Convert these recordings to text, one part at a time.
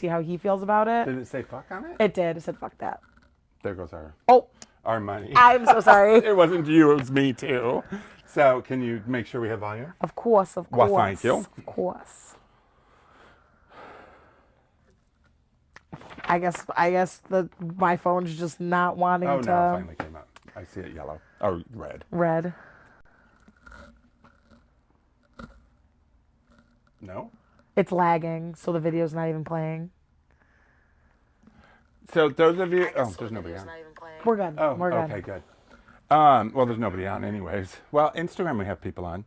see how he feels about it. Did it say fuck on it? It did. It said fuck that. There goes Oh, our money. I'm so sorry. It wasn't you, it was me too. So can you make sure we have volume? Of course, of course. Well, thank you. Of course. I guess my phone's just not wanting Oh, to. no, it finally came up. I see it yellow. Oh, red. Red. No? It's lagging, so the video's not even playing. So those of you... Oh, there's nobody on. We're good. Oh, We're good. okay, good. Well, there's nobody on anyways. Well, Instagram we have people on.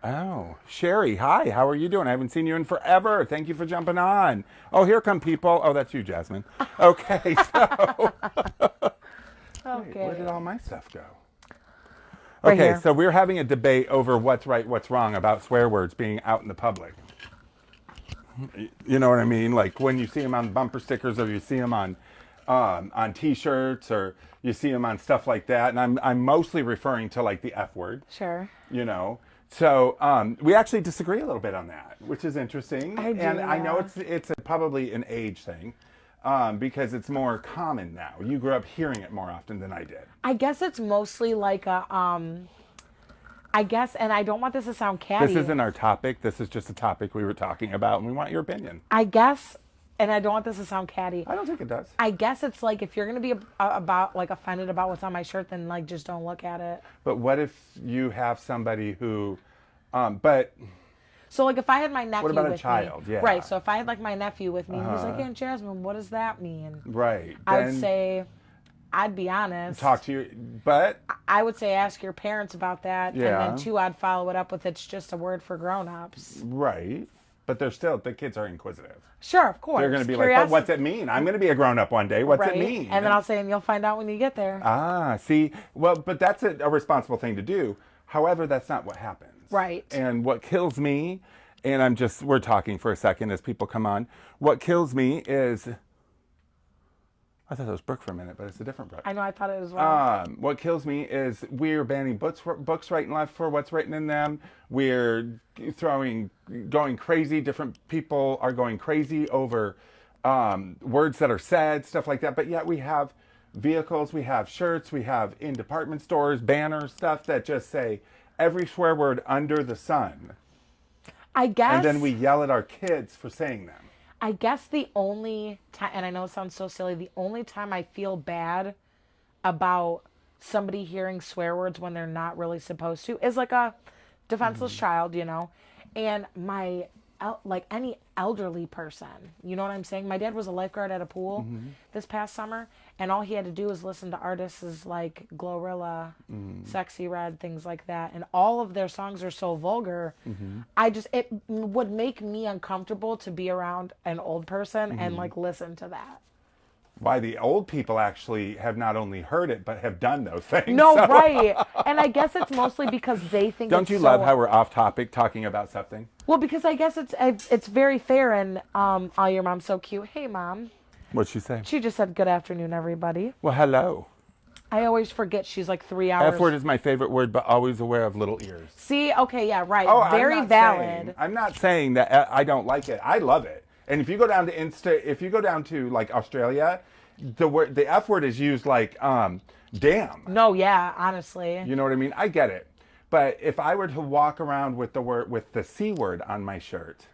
Oh, Sherry, hi. How are you doing? I haven't seen you in forever. Thank you for jumping on. Oh, here come people. Oh, that's you, Jasmine. Okay, so... Okay. Wait, where did all my stuff go? Right Okay, here. so we're having a debate over what's right, what's wrong about swear words being out in the public. You know what I mean? Like when you see them on bumper stickers, or you see them on T-shirts, or you see them on stuff like that. And I'm mostly referring to like the F word. Sure. You know. So we actually disagree a little bit on that, which is interesting. I do, and I know yeah. it's probably an age thing. Because it's more common now. You grew up hearing it more often than I did. I guess it's mostly like a, I guess, and I don't want this to sound catty. This isn't our topic. This is just a topic we were talking about, and we want your opinion. I guess, and I don't want this to sound catty. I don't think it does. I guess it's like if you're gonna be about like offended about what's on my shirt, then like just don't look at it. But what if you have somebody who, but So like if I had my nephew about a with child? me, Yeah. right? So if I had like my nephew with me, and he's like, "Aunt Jasmine, what does that mean?" right, I then would say, I'd be honest. talk to you. But I would say ask your parents about that, Yeah. and then two, I'd follow it up with it's just a word for grown-ups. right, but they're still the kids are inquisitive. Sure, of course. They're going to be like, "But what's it mean? I'm going to be a grown up one day. What's right? it mean?" And then I'll say, and you'll find out when you get there. Ah, see, well, but that's a responsible thing to do. However, that's not what happens. Right. And what kills me, and we're talking for a second as people come on. What kills me is, I thought that was Brooke for a minute, but it's a different Brooke. I know, I thought it as well. What kills me is we're banning books right and left for what's written in them. We're going crazy. Different people are going crazy over words that are said, stuff like that. But yet we have vehicles, we have shirts, we have in department stores, banners, stuff that just say every swear word under the sun. I guess. And then we yell at our kids for saying them. I guess the only time, and I know it sounds so silly, the only time I feel bad about somebody hearing swear words when they're not really supposed to is like a defenseless child, you know, and like any elderly person, you know what I'm saying? My dad was a lifeguard at a pool this past summer, and all he had to do was listen to artists like Glorilla, Sexy Red, things like that, and all of their songs are so vulgar. It would make me uncomfortable to be around an old person and like listen to that. Why the old people actually have not only heard it, but have done those things. No, So- right. And I guess it's mostly because they think Don't it's you so... love how we're off topic talking about something? Well, because I guess it's very fair, and oh, your mom's so cute. Hey, Mom. What'd she say? She just said, good afternoon, everybody. Well, hello. I always forget she's like 3 hours. F word is my favorite word, but always aware of little ears. See? Okay, yeah, right. Oh, very valid. I'm not saying that I don't like it. I love it. And if you go down to if you go down to like Australia, the F word is used like damn. No, yeah, honestly. You know what I mean? I get it. But if I were to walk around with the C word on my shirt,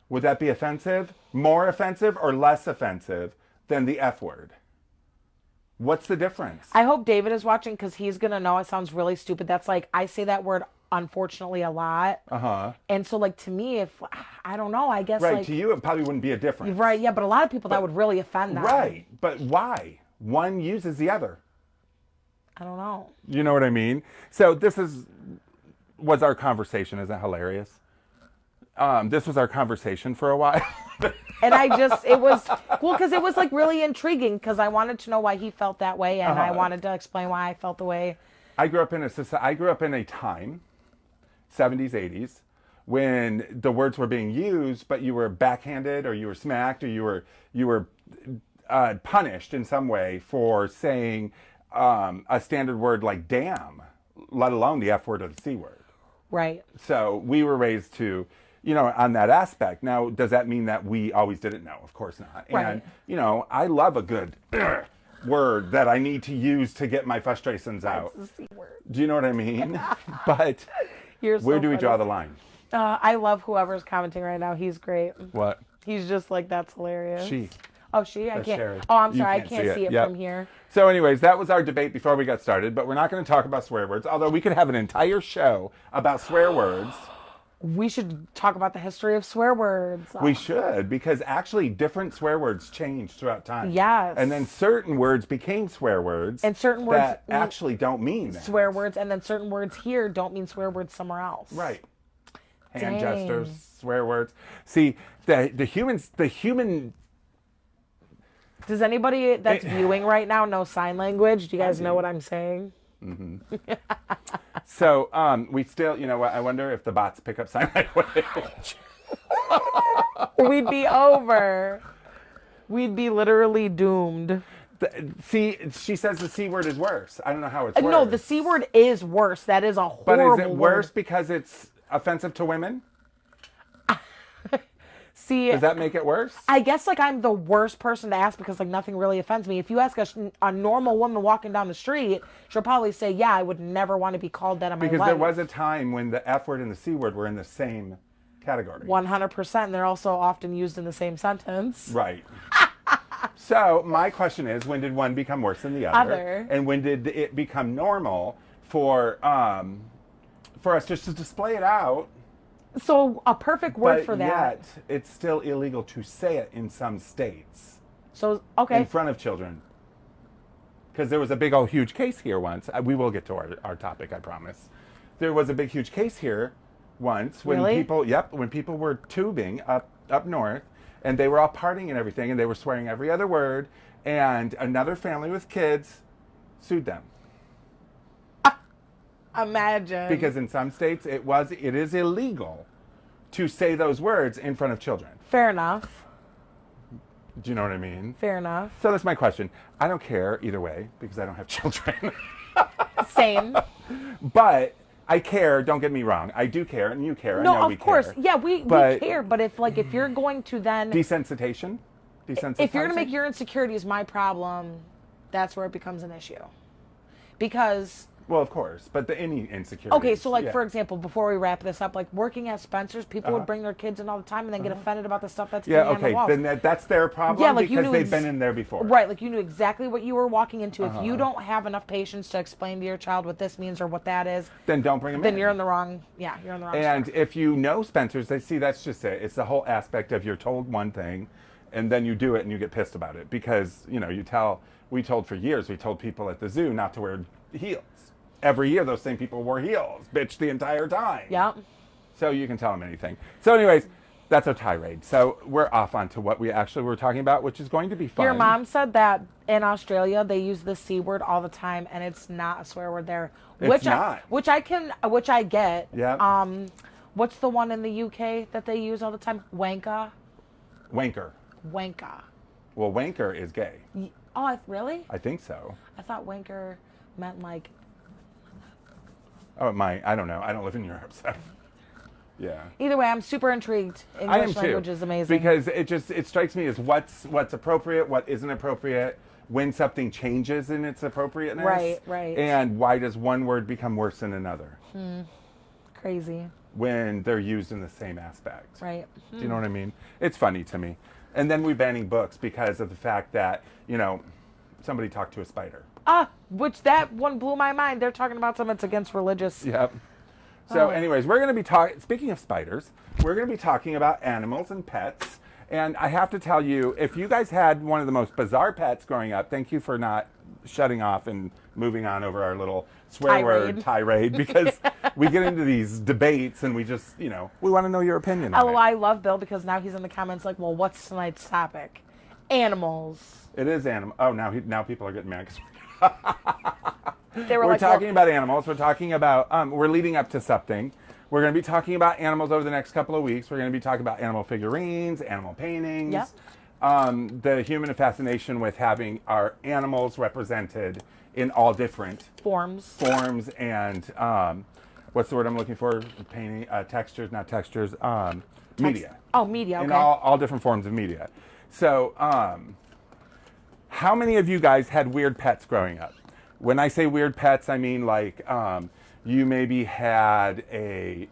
would that be offensive? More offensive or less offensive than the F word? What's the difference? I hope David is watching because he's going to know it sounds really stupid. That's like, I say that word unfortunately a lot. And so like to me, if, I don't know, I guess Right, like... to you it probably wouldn't be a difference. Right, yeah, but a lot of people that would really offend them. Right, but why? One uses the other. I don't know. You know what I mean? So this was our conversation. Isn't that hilarious? This was our conversation for a while. And it was, well, because it was like really intriguing because I wanted to know why he felt that way, and I wanted to explain why I felt the way. I grew up in a time, 70s, 80s, when the words were being used, but you were backhanded or you were smacked or you were punished in some way for saying a standard word like damn, let alone the F word or the C word. Right. So we were raised to, on that aspect. Now, does that mean that we always didn't know? Of course not. Right. And, I love a good word that I need to use to get my frustrations out. That's the C word. Do you know what I mean? But You're so where do we funny. draw the line? I love whoever's commenting right now. He's great. What? He's just like, that's hilarious. She. Oh, she? I That's can't. Sherry. Oh, I'm You sorry. I can't can't see it Yep. from here. So anyways, that was our debate before we got started, but we're not going to talk about swear words, although we could have an entire show about swear words. We should talk about the history of swear words. We should, because actually different swear words changed throughout time. Yes. And then certain words became swear words. And certain words that actually don't mean that. swear words, and then certain words here don't mean swear words somewhere else. Right. Hand Dang. gestures, swear words. See, the human. Does anybody that's viewing right now know sign language? Do you guys know what I'm saying? So we still, what? I wonder if the bots pick up sign language. We'd be over. We'd be literally doomed. See, she says the C word is worse. I don't know how it's worse. No, the C word is worse. That is a But horrible is it worse word. because it's offensive to women? See, Does that make it worse? I guess I'm the worst person to ask because nothing really offends me. If you ask a normal woman walking down the street, she'll probably say, "Yeah, I would never want to be called that in my life." Because there was a time when the F word and the C word were in the same category. 100%. And they're also often used in the same sentence. Right. So my question is, when did one become worse than the other? And when did it become normal for us just to display it out? So a perfect word But for that. yet, it's still illegal to say it in some states So okay. in front of children. Because there was a big old huge case here once. We will get to our topic, I promise. There was a big huge case here once when Really? when people were tubing up north, and they were all partying and everything, and they were swearing every other word, and another family with kids sued them. Imagine. Because in some states it is illegal to say those words in front of children. Fair enough. Do you know what I mean? Fair enough. So that's my question. I don't care either way because I don't have children. Same. But I care, don't get me wrong. I do care and you care. No, I know we of course. care. Yeah, we care. But if you're going to then Desensitization? if you're gonna make your insecurities my problem, that's where it becomes an issue. Because Well, of course, but any insecurity. okay, so for example, before we wrap this up, working at Spencer's, people would bring their kids in all the time and then get offended about the stuff that's Yeah, hanging on the okay, walls. then that's their problem Yeah, you because knew they've been in there before. Right, you knew exactly what you were walking into. If you don't have enough patience to explain to your child what this means or what that is, Then don't bring them in. then you're in the wrong. Yeah, you're in the wrong. And store. if you know Spencer's, that's just it. It's the whole aspect of you're told one thing, and then you do it and you get pissed about it because we told for years, we told people at the zoo not to wear heels. Every year, those same people wore heels, bitch, the entire time. Yeah. So you can tell them anything. So, anyways, that's a tirade. So we're off onto what we actually were talking about, which is going to be fun. Your mom said that in Australia they use the C word all the time, and it's not a swear word there. It's not. Which I get. Yeah. What's the one in the UK that they use all the time? Wanka. Wanker. Wanka. Well, wanker is gay. Oh, really? I think so. I thought wanker meant Oh, I don't know. I don't live in Europe, so. Yeah. Either way, I'm super intrigued. I am English language too, is amazing. because it strikes me as what's appropriate, what isn't appropriate, when something changes in its appropriateness. Right. And why does one word become worse than another Crazy. when they're used in the same aspect? Right. Do you know what I mean? It's funny to me. And then we're banning books because of the fact that, somebody talked to a spider. Which that one blew my mind. They're talking about something that's against religious. Yep. So anyways, we're going to be talking, speaking of spiders, we're going to be talking about animals and pets. And I have to tell you, if you guys had one of the most bizarre pets growing up, thank you for not shutting off and moving on over our little swear word tirade, because we get into these debates and we just, we want to know your opinion on it. I love Bill because now he's in the comments well, what's tonight's topic? Animals. It is animal. Oh, now people are getting mad. They were We're talking about animals. We're talking about, we're leading up to something. We're going to be talking about animals over the next couple of weeks. We're going to be talking about animal figurines, animal paintings, Yep. The human fascination with having our animals represented in all different forms. and what's the word I'm looking for? Painting, textures, not textures, media. Oh, media. In Okay. all different forms of media. So, how many of you guys had weird pets growing up? When I say weird pets, I mean like you maybe had a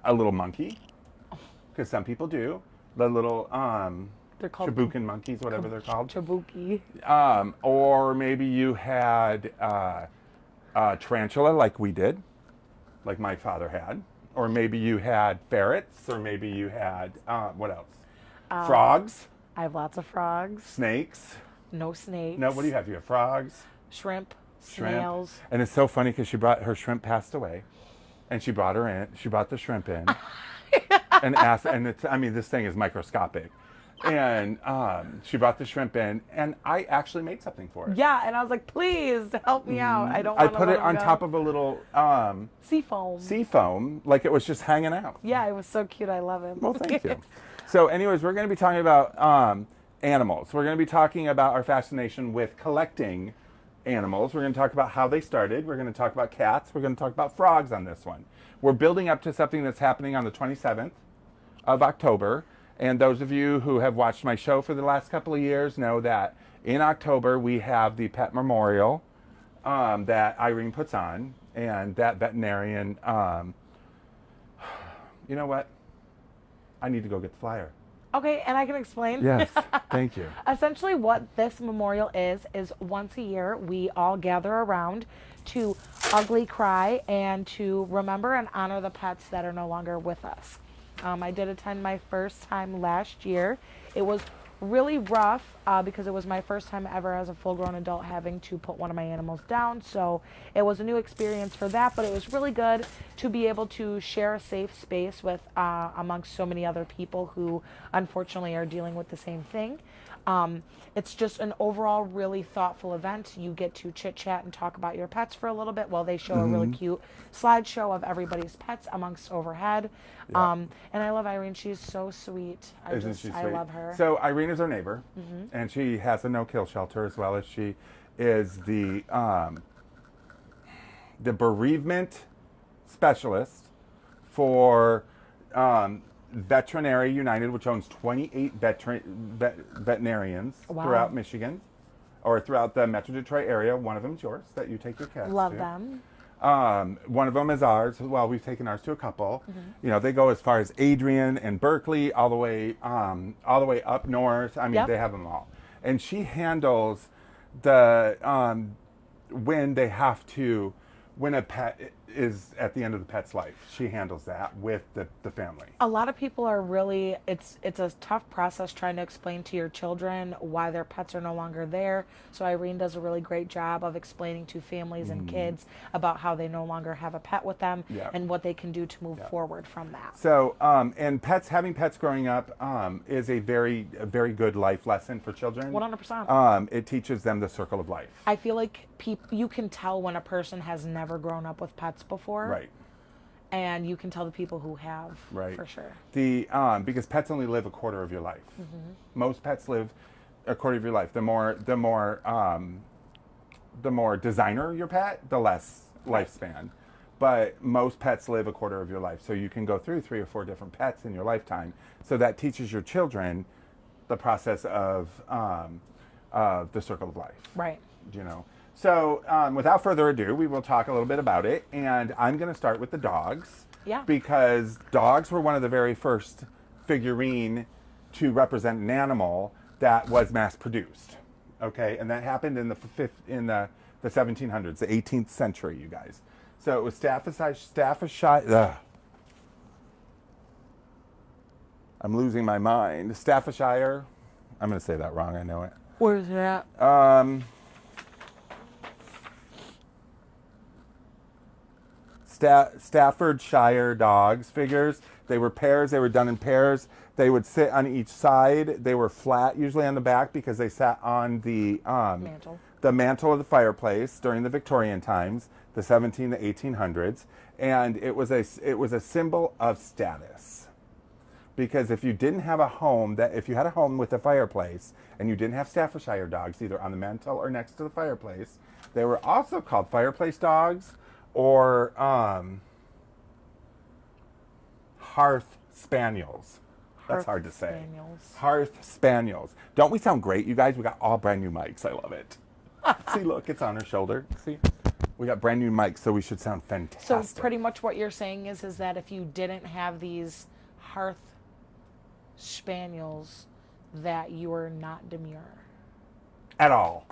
little monkey, because some people do. The little They're called Chibukan monkeys, whatever they're called. Chabuki. Or maybe you had tarantula, like we did, like my father had. Or maybe you had ferrets, or maybe you had what else? Frogs, I have lots of frogs. snakes. No snakes. No, what do you have? You have frogs, Shrimp, shrimp. snails. And it's so funny because her shrimp passed away, and she brought her in. She brought the shrimp in, and asked. And I mean, this thing is microscopic. And she brought the shrimp in, and I actually made something for it. Yeah, and I was like, please help me out. I don't I want to put let it on go. top of a little sea foam. sea foam, like it was just hanging out. Yeah, it was so cute. I love it. Well, thank you. So, anyways, we're going to be talking about animals. We're going to be talking about our fascination with collecting animals. We're going to talk about how they started. We're going to talk about cats. We're going to talk about frogs on this one. We're building up to something that's happening on the 27th of October. And those of you who have watched my show for the last couple of years know that in October we have the pet memorial that Irene puts on, and that veterinarian. You know what? I need to go get the flyer. Okay, and I can explain. Yes, thank you. Essentially, what this memorial is once a year we all gather around to ugly cry and to remember and honor the pets that are no longer with us. I did attend my first time last year. It was really rough because it was my first time ever as a full-grown adult having to put one of my animals down. So it was a new experience for that, but it was really good to be able to share a safe space with amongst so many other people who unfortunately are dealing with the same thing. It's just an overall really thoughtful event. You get to chit chat and talk about your pets for a little bit while they show a really cute slideshow of everybody's pets amongst overhead. And I love Irene. She's so sweet. Isn't she sweet? I love her. So Irene is our neighbor, and she has a no-kill shelter, as well as she is the bereavement specialist for Veterinary United, which owns 28 veterinarians Wow. throughout Michigan, or throughout the Metro Detroit area. One of them is yours, that you take your cats Love to. them. One of them is ours. Well, we've taken ours to a couple. You know, they go as far as Adrian and Berkeley, all the way up north. I mean, Yep. they have them all. And she handles the when a pet is at the end of the pet's life. She handles that with the family. A lot of people are really, it's a tough process trying to explain to your children why their pets are no longer there. So Irene does a really great job of explaining to families and kids about how they no longer have a pet with them and what they can do to move forward from that. So, and having pets growing up is a very good life lesson for children. 100%. It teaches them the circle of life. I feel like you can tell when a person has never grown up with pets before. Right. And you can tell the people who have, Right. for sure. Because pets only live a quarter of your life. Most pets live a quarter of your life. The more designer your pet, the less lifespan. But most pets live a quarter of your life. So you can go through 3 or 4 different pets in your lifetime. So that teaches your children the process of the circle of life. Right. You know. So without further ado, we will talk a little bit about it. And I'm going to start with the dogs. Yeah. Because dogs were one of the very first figurine to represent an animal that was mass produced. Okay, and that happened in the 1700s, the 18th century, you guys. So it was Staffordshire. I'm losing my mind. Staffordshire. I'm going to say that wrong. I know it. Where's that? Staffordshire dogs figures. They were pairs. They were done in pairs. They would sit on each side. They were flat, usually on the back, because they sat on the mantle of the fireplace during the Victorian times, the 17 to 1800s, and it was a symbol of status. Because if you didn't have a home, if you had a home with a fireplace and you didn't have Staffordshire dogs either on the mantle or next to the fireplace, they were also called fireplace dogs, or Hearth Spaniels. That's Hearth hard to say. Spaniels. Hearth Spaniels. Don't we sound great, you guys? We got all brand new mics. I love it. See, look, it's on her shoulder. See? We got brand new mics, so we should sound So fantastic. pretty much what you're saying is that if you didn't have these Hearth Spaniels, that you are not demure. At all.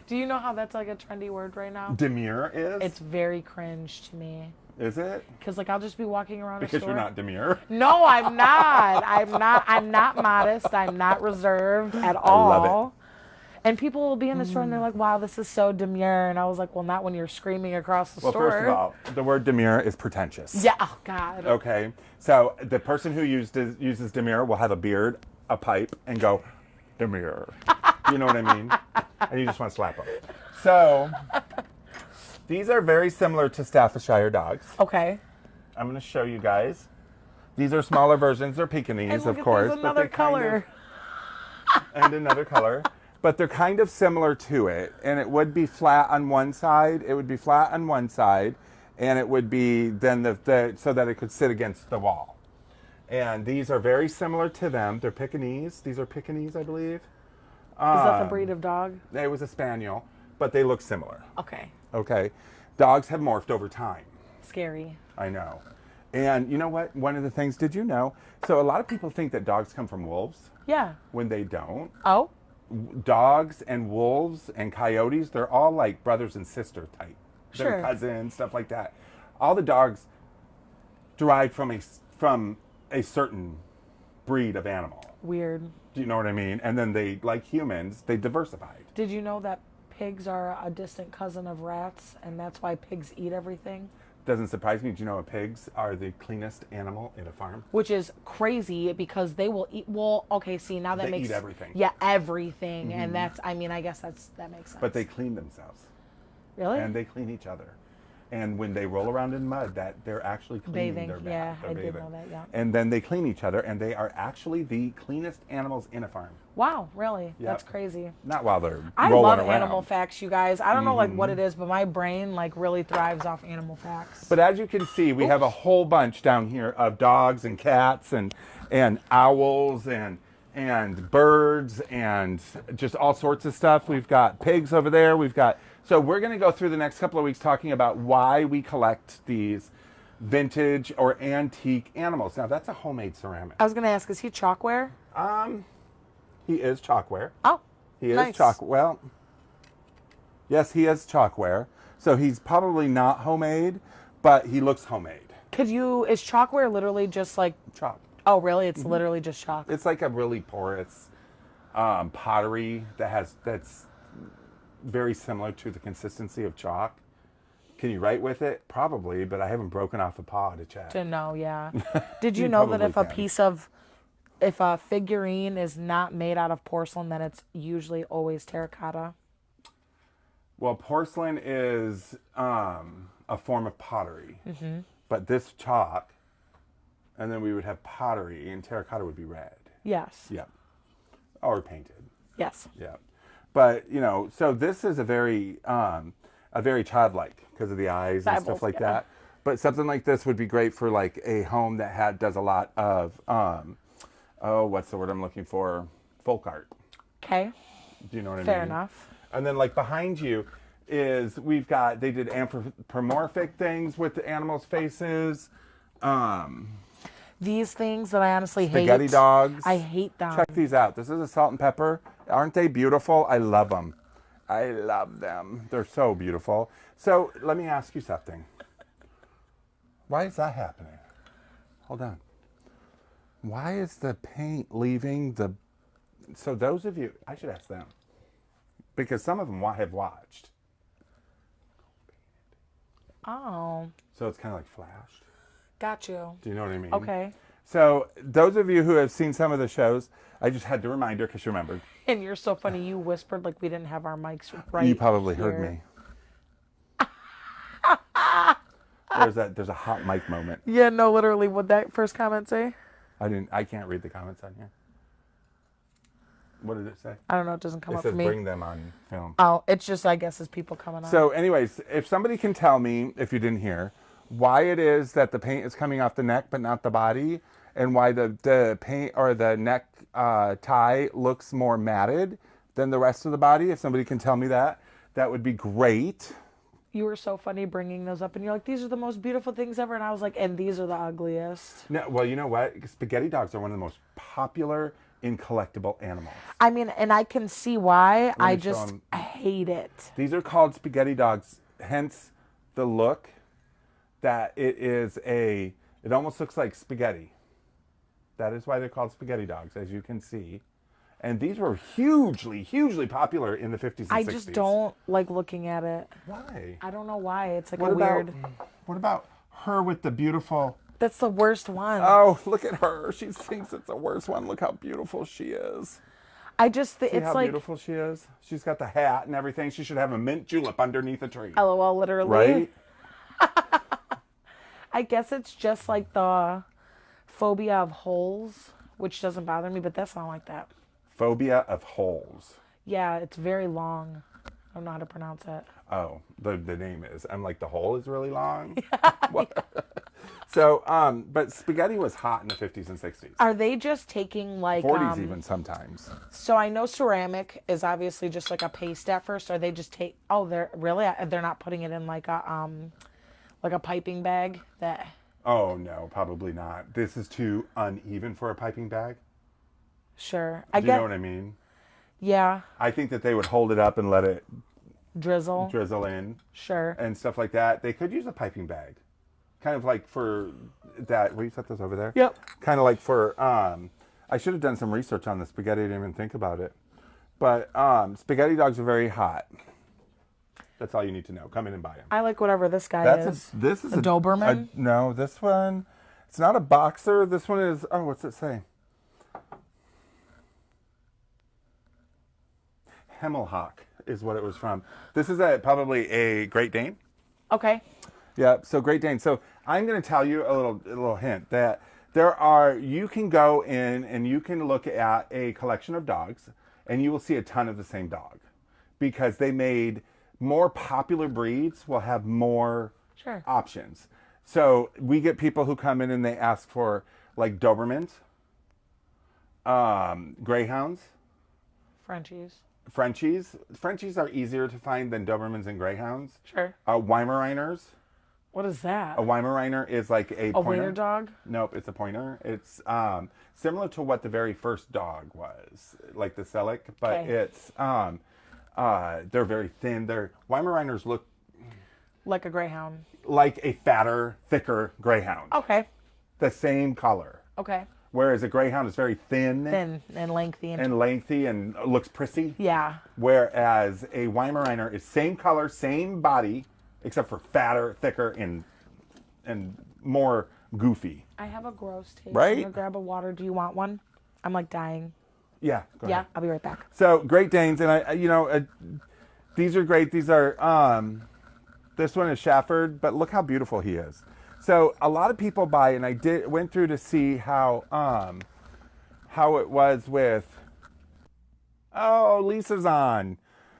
Do you know how that's like a trendy word right now? Demure is? It's very cringe to me. Is it? Because like I'll just be walking around Because a store. you're not demure? No, I'm not. I'm not modest. I'm not reserved at all. I love it. And people will be in the store and they're like, wow, this is so demure. And I was like, well, not when you're screaming across the Well, store. first of all, the word demure is pretentious. Yeah, oh, God. Okay, so the person who uses demure will have a beard, a pipe, and go, demure. You know what I mean? And you just want to slap them. So, these are very similar to Staffordshire dogs. Okay. I'm going to show you guys. These are smaller versions. They're Pekingese, And look of at, course. there's but another they're kind color. and another color. But they're kind of similar to it. And it would be flat on one side. It would be flat on one side. And it would be then so that it could sit against the wall. And these are very similar to them. They're Pekingese. These are Pekingese, I believe. Is that the breed of dog? It was a spaniel, but they look similar. Okay. Okay. Dogs have morphed over time. Scary. I know. And you know what? One of the things, did you know? So a lot of people think that dogs come from wolves Yeah. when they don't. Oh? Dogs and wolves and coyotes, they're all like brothers and sister type. They're Sure. cousins, stuff like that. All the dogs derived from a certain breed of animal. Weird. Do you know what I mean? And then they, like humans, they diversified. Did you know that pigs are a distant cousin of rats and that's why pigs eat everything? Doesn't surprise me. Do you know pigs are the cleanest animal in a farm? Which is crazy because they will eat. Well, okay, see, now that They makes. eat everything. Yeah, everything. And that's, I mean, I guess that makes sense. But they clean themselves. Really? And they clean each other. And when they roll around in mud, that they're actually cleaning Bathing. their bath. Yeah, They're I did bathing. know that, yeah. And then they clean each other, and they are actually the cleanest animals in a farm. Wow, really? Yep. That's crazy. Not while they're I rolling love around. animal facts, you guys. I don't know like what it is, but my brain like really thrives off animal facts. But as you can see, we have a whole bunch down here of dogs and cats and owls and birds and just all sorts of stuff. We've got pigs over there. So we're going to go through the next couple of weeks talking about why we collect these vintage or antique animals. Now that's a homemade ceramic. I was gonna ask, is he chalkware? He is chalkware. Oh, He is nice. Well, yes, he is chalkware. So he's probably not homemade, but he looks homemade. Is chalkware literally just like, Chalk. oh really? It's literally just chalk. It's like a really porous pottery that's very similar to the consistency of chalk. Can you write with it? Probably, but I haven't broken off a paw to check. To know, yeah. Did you You know that probably if a figurine is not made out of porcelain, then it's usually always terracotta? Well, porcelain is a form of pottery, but this chalk, and then we would have pottery, and terracotta would be red. Yes. Yeah, or painted. Yes. Yeah, but so this is a very childlike because of the eyes and Eyeballs, stuff like yeah. that. But something like this would be great for like a home that does a lot of what's the word I'm looking for? Folk art. Okay. Do you know what I mean? Fair enough. And then like behind you is they did anthropomorphic things with the animals' faces. These things that I honestly Spaghetti hate. dogs. I hate them. Check these out. This is a salt and pepper. Aren't they beautiful? I love them. I love them. They're so beautiful. So let me ask you something. Why is that happening? Hold on. Why is the paint leaving the... So those of you... I should ask them. Because some of them have watched. Oh, So it's kind of like flashed. got you. Do you know what I mean? Okay. So those of you who have seen some of the shows, I just had to remind her because she remembered. And you're so funny. You whispered like we didn't have our mics right. You probably heard here. me. There's a hot mic moment. Yeah, no, literally. What'd that first comment say? I can't read the comments on here. What did it say? I don't know. It doesn't come It up for says me. bring them on film. Oh, it's just, I guess, as people coming on. So, anyways, if somebody can tell me, if you didn't hear, why it is that the paint is coming off the neck but not the body, and why the paint or the neck tie looks more matted than the rest of the body, if somebody can tell me that, that would be great. You were so funny bringing those up, and you're like, these are the most beautiful things ever. And I was like, and these are the ugliest. No, well, you know what? Spaghetti dogs are one of the most popular in collectible animals. I mean, and I can see why. I me show just 'em. hate it. These are called spaghetti dogs, hence the look that it almost looks like spaghetti. That is why they're called spaghetti dogs, as you can see. And these were hugely, hugely popular in the 50s and 60s. I just don't like looking at it. Why? I don't know why. It's like What a about, weird. what about her with the beautiful... That's the worst one. Oh, look at her. She thinks it's the worst one. Look how beautiful she is. I just See it's how like beautiful she is? She's got the hat and everything. She should have a mint julep underneath a tree. LOL, literally. Right? I guess it's just like the phobia of holes, which doesn't bother me, but that's not like that. Phobia of holes. Yeah, it's very long. I don't know how to pronounce it. Oh, the name is. I'm like, the hole is really long? What? So, but spaghetti was hot in the 50s and 60s. Are they just taking like 40s even sometimes. So I know ceramic is obviously just like a paste at first. Are they just take? Oh, they're really they're not putting it in like a piping bag that. Oh, no, probably not. This is too uneven for a piping bag. Sure, Do you know what I mean? Yeah, I think that they would hold it up and let it drizzle. drizzle in Sure. and stuff like that. They could use a piping bag. Kind of like for that. Will you set those over there? Yep. Kind of like for, I should have done some research on the spaghetti. I didn't even think about it. But spaghetti dogs are very hot. That's all you need to know. Come in and buy them. I like whatever this guy is. This is a Doberman? No, this one, it's not a boxer. This one is, oh, what's it say? Hemmelhock is what it was from. This is probably a Great Dane. Okay. Yeah, so Great Dane. So I'm going to tell you a little hint that you can go in and you can look at a collection of dogs and you will see a ton of the same dog because they made more popular breeds will have more Sure. options. So we get people who come in and they ask for like Dobermans, Greyhounds, Frenchies. Frenchies. Frenchies are easier to find than Dobermans and Greyhounds. Sure. Weimaraners. What is that? A Weimaraner is like a A pointer. wiener dog? Nope, it's a pointer. It's similar to what the very first dog was, like the Selleck, but Okay. it's they're very thin. Weimaraners look Like a greyhound. like a fatter, thicker greyhound. Okay. The same color. Okay. Whereas a greyhound is very thin Thin and lengthy and lengthy and looks prissy. yeah. Whereas a Weimaraner is same color, same body, except for fatter, thicker, and more goofy. I have a gross taste. Right? I'm gonna grab a water. Do you want one? I'm like dying. Yeah. Go Yeah, ahead. I'll be right back. So Great Danes, and these are great. These are this one is Shafford, but look how beautiful he is. So a lot of people buy, and I went through to see how it was with. Oh, Lisa's on.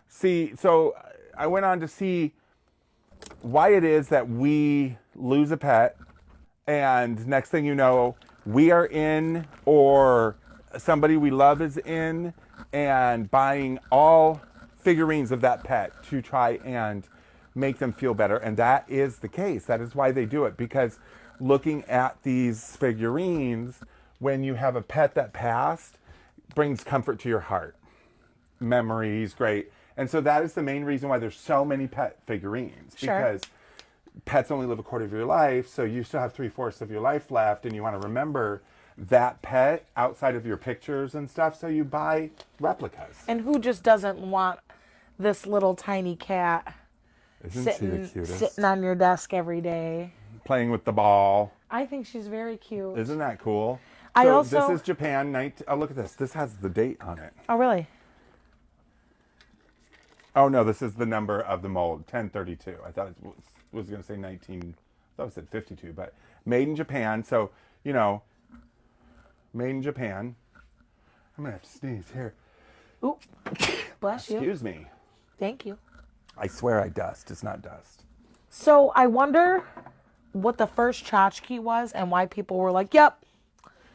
See, so I went on to see why it is that we lose a pet, and next thing you know, we are in, or somebody we love is in, and buying all figurines of that pet to try and make them feel better. And that is the case. That is why they do it, because looking at these figurines, when you have a pet that passed, brings comfort to your heart. Memories, great. And so that is the main reason why there's so many pet figurines. Sure. Because pets only live a quarter of your life, so you still have 3/4 of your life left, and you want to remember that pet outside of your pictures and stuff, so you buy replicas. And who just doesn't want this little tiny cat Isn't she the sitting cutest? sitting on your desk every day? Playing with the ball. I think she's very cute. Isn't that cool? I So also- this is Japan. Oh, look at this. This has the date on it. Oh, really? Oh, no, this is the number of the mold, 1032. I thought it was going to say 19. I thought it said 52, but made in Japan. So, made in Japan. I'm going to have to sneeze here. Ooh, bless you. Excuse me. Thank you. I swear I dust. It's not dust. So I wonder what the first tchotchke was and why people were like, yep,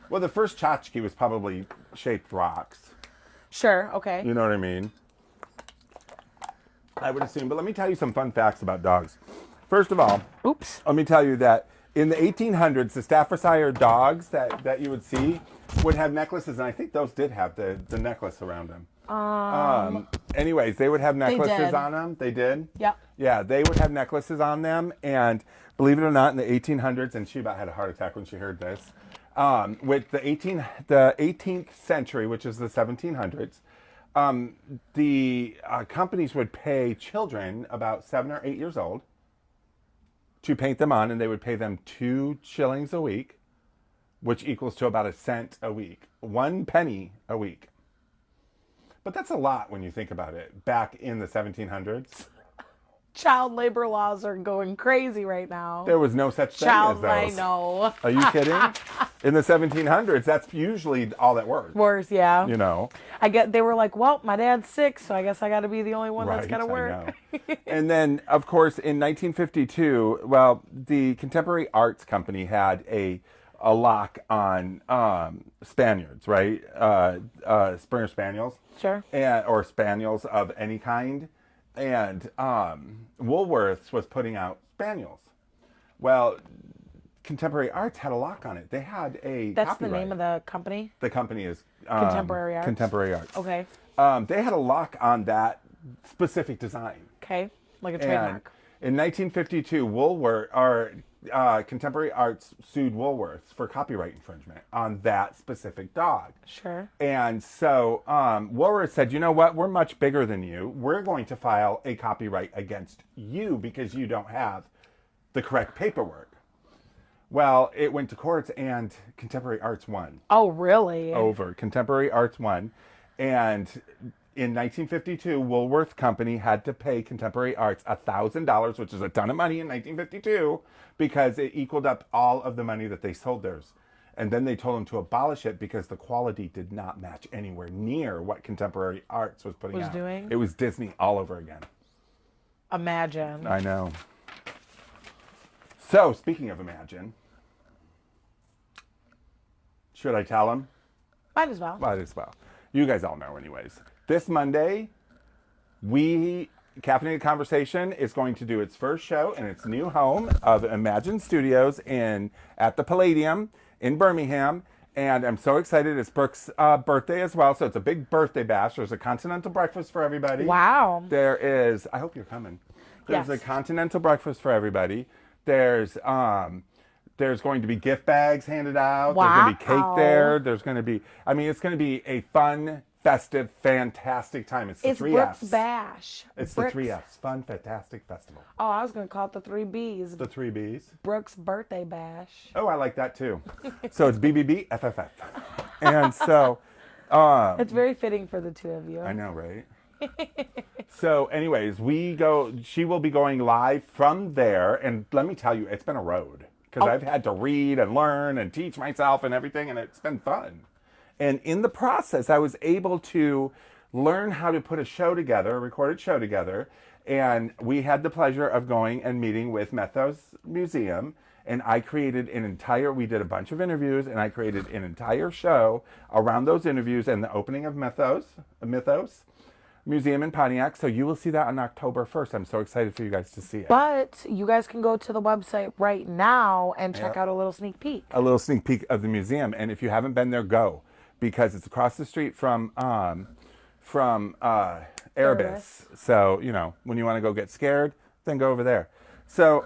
Well, the first tchotchke was probably shaped rocks. sure, okay. You know what I mean? I would assume. But let me tell you some fun facts about dogs. First of all, Oops. let me tell you that in the 1800s, the Staffordshire dogs that you would see would have necklaces, and I think those did have the necklace around them. Anyways, they would have necklaces did. on them. They did? Yep. Yeah, they would have necklaces on them, and believe it or not, in the 1800s, and she about had a heart attack when she heard this, with the 18th century, which is the 1700s, the companies would pay children about 7 or 8 years old to paint them on, and they would pay them 2 shillings a week, which equals to about a cent a week, 1 penny a week. But that's a lot when you think about it. Back in the 1700s, Child labor laws are going crazy right now. there was no such thing Child, as I those. know. Are you kidding? In the 1700s, that's usually all that worked. Worse, yeah. You know, They were like, well, my dad's sick, so I guess I got to be the only one that's got to I work. know. And then, of course, in 1952, well, the Contemporary Arts Company had a lock on Spaniards, right? Springer Spaniels. Sure. Or Spaniels of any kind. And Woolworths was putting out Spaniels. Well, Contemporary Arts had a lock on it. They had a That's copyright. the name of the company? The company is Contemporary Arts? Contemporary Arts. Okay. They had a lock on that specific design. Okay. Like a And trademark. in 1952, Contemporary Arts sued Woolworths for copyright infringement on that specific dog. Sure. And so Woolworths said, you know what? We're much bigger than you. We're going to file a copyright against you because you don't have the correct paperwork. Well, it went to courts and Contemporary Arts won. Oh, really? Over. Contemporary Arts won. And in 1952, Woolworth Company had to pay Contemporary Arts $1,000, which is a ton of money in 1952, because it equaled up all of the money that they sold theirs. And then they told them to abolish it because the quality did not match anywhere near what Contemporary Arts was putting out. doing? It was Disney all over again. Imagine. I know. So, speaking of Imagine, should I tell them? Might as well. Might as well. You guys all know anyways. This Monday, Caffeinated Conversation is going to do its first show in its new home of Imagine Studios at the Palladium in Birmingham. And I'm so excited. It's Brooke's birthday as well. So it's a big birthday bash. There's a continental breakfast for everybody. Wow. There is, I hope you're coming. There's Yes. a continental breakfast for everybody. There's going to be gift bags handed out. Wow. There's going to be cake there. There's going to be, it's going to be a fun, festive, fantastic time. It's the It's three Brooks F's. Bash. It's Brooks. the three F's. Fun, fantastic festival. Oh, I was going to call it the 3 B's. The 3 B's. Brooks Birthday Bash. Oh, I like that too. So it's BBB, FFF. And so, It's very fitting for the two of you. I know, right? So anyways, she will be going live from there. And let me tell you, it's been a road. Because I've had to read and learn and teach myself and everything, and it's been fun. And in the process, I was able to learn how to put a recorded show together. And we had the pleasure of going and meeting with Mythos Museum. And I created we did a bunch of interviews, and I created an entire show around those interviews and the opening of Mythos Museum in Pontiac. So you will see that on October 1st. I'm so excited for you guys to see it. But you guys can go to the website right now and check out a little sneak peek. A little sneak peek of the museum. And if you haven't been there, go. Because it's across the street from Erebus. So, when you want to go get scared, then go over there. So,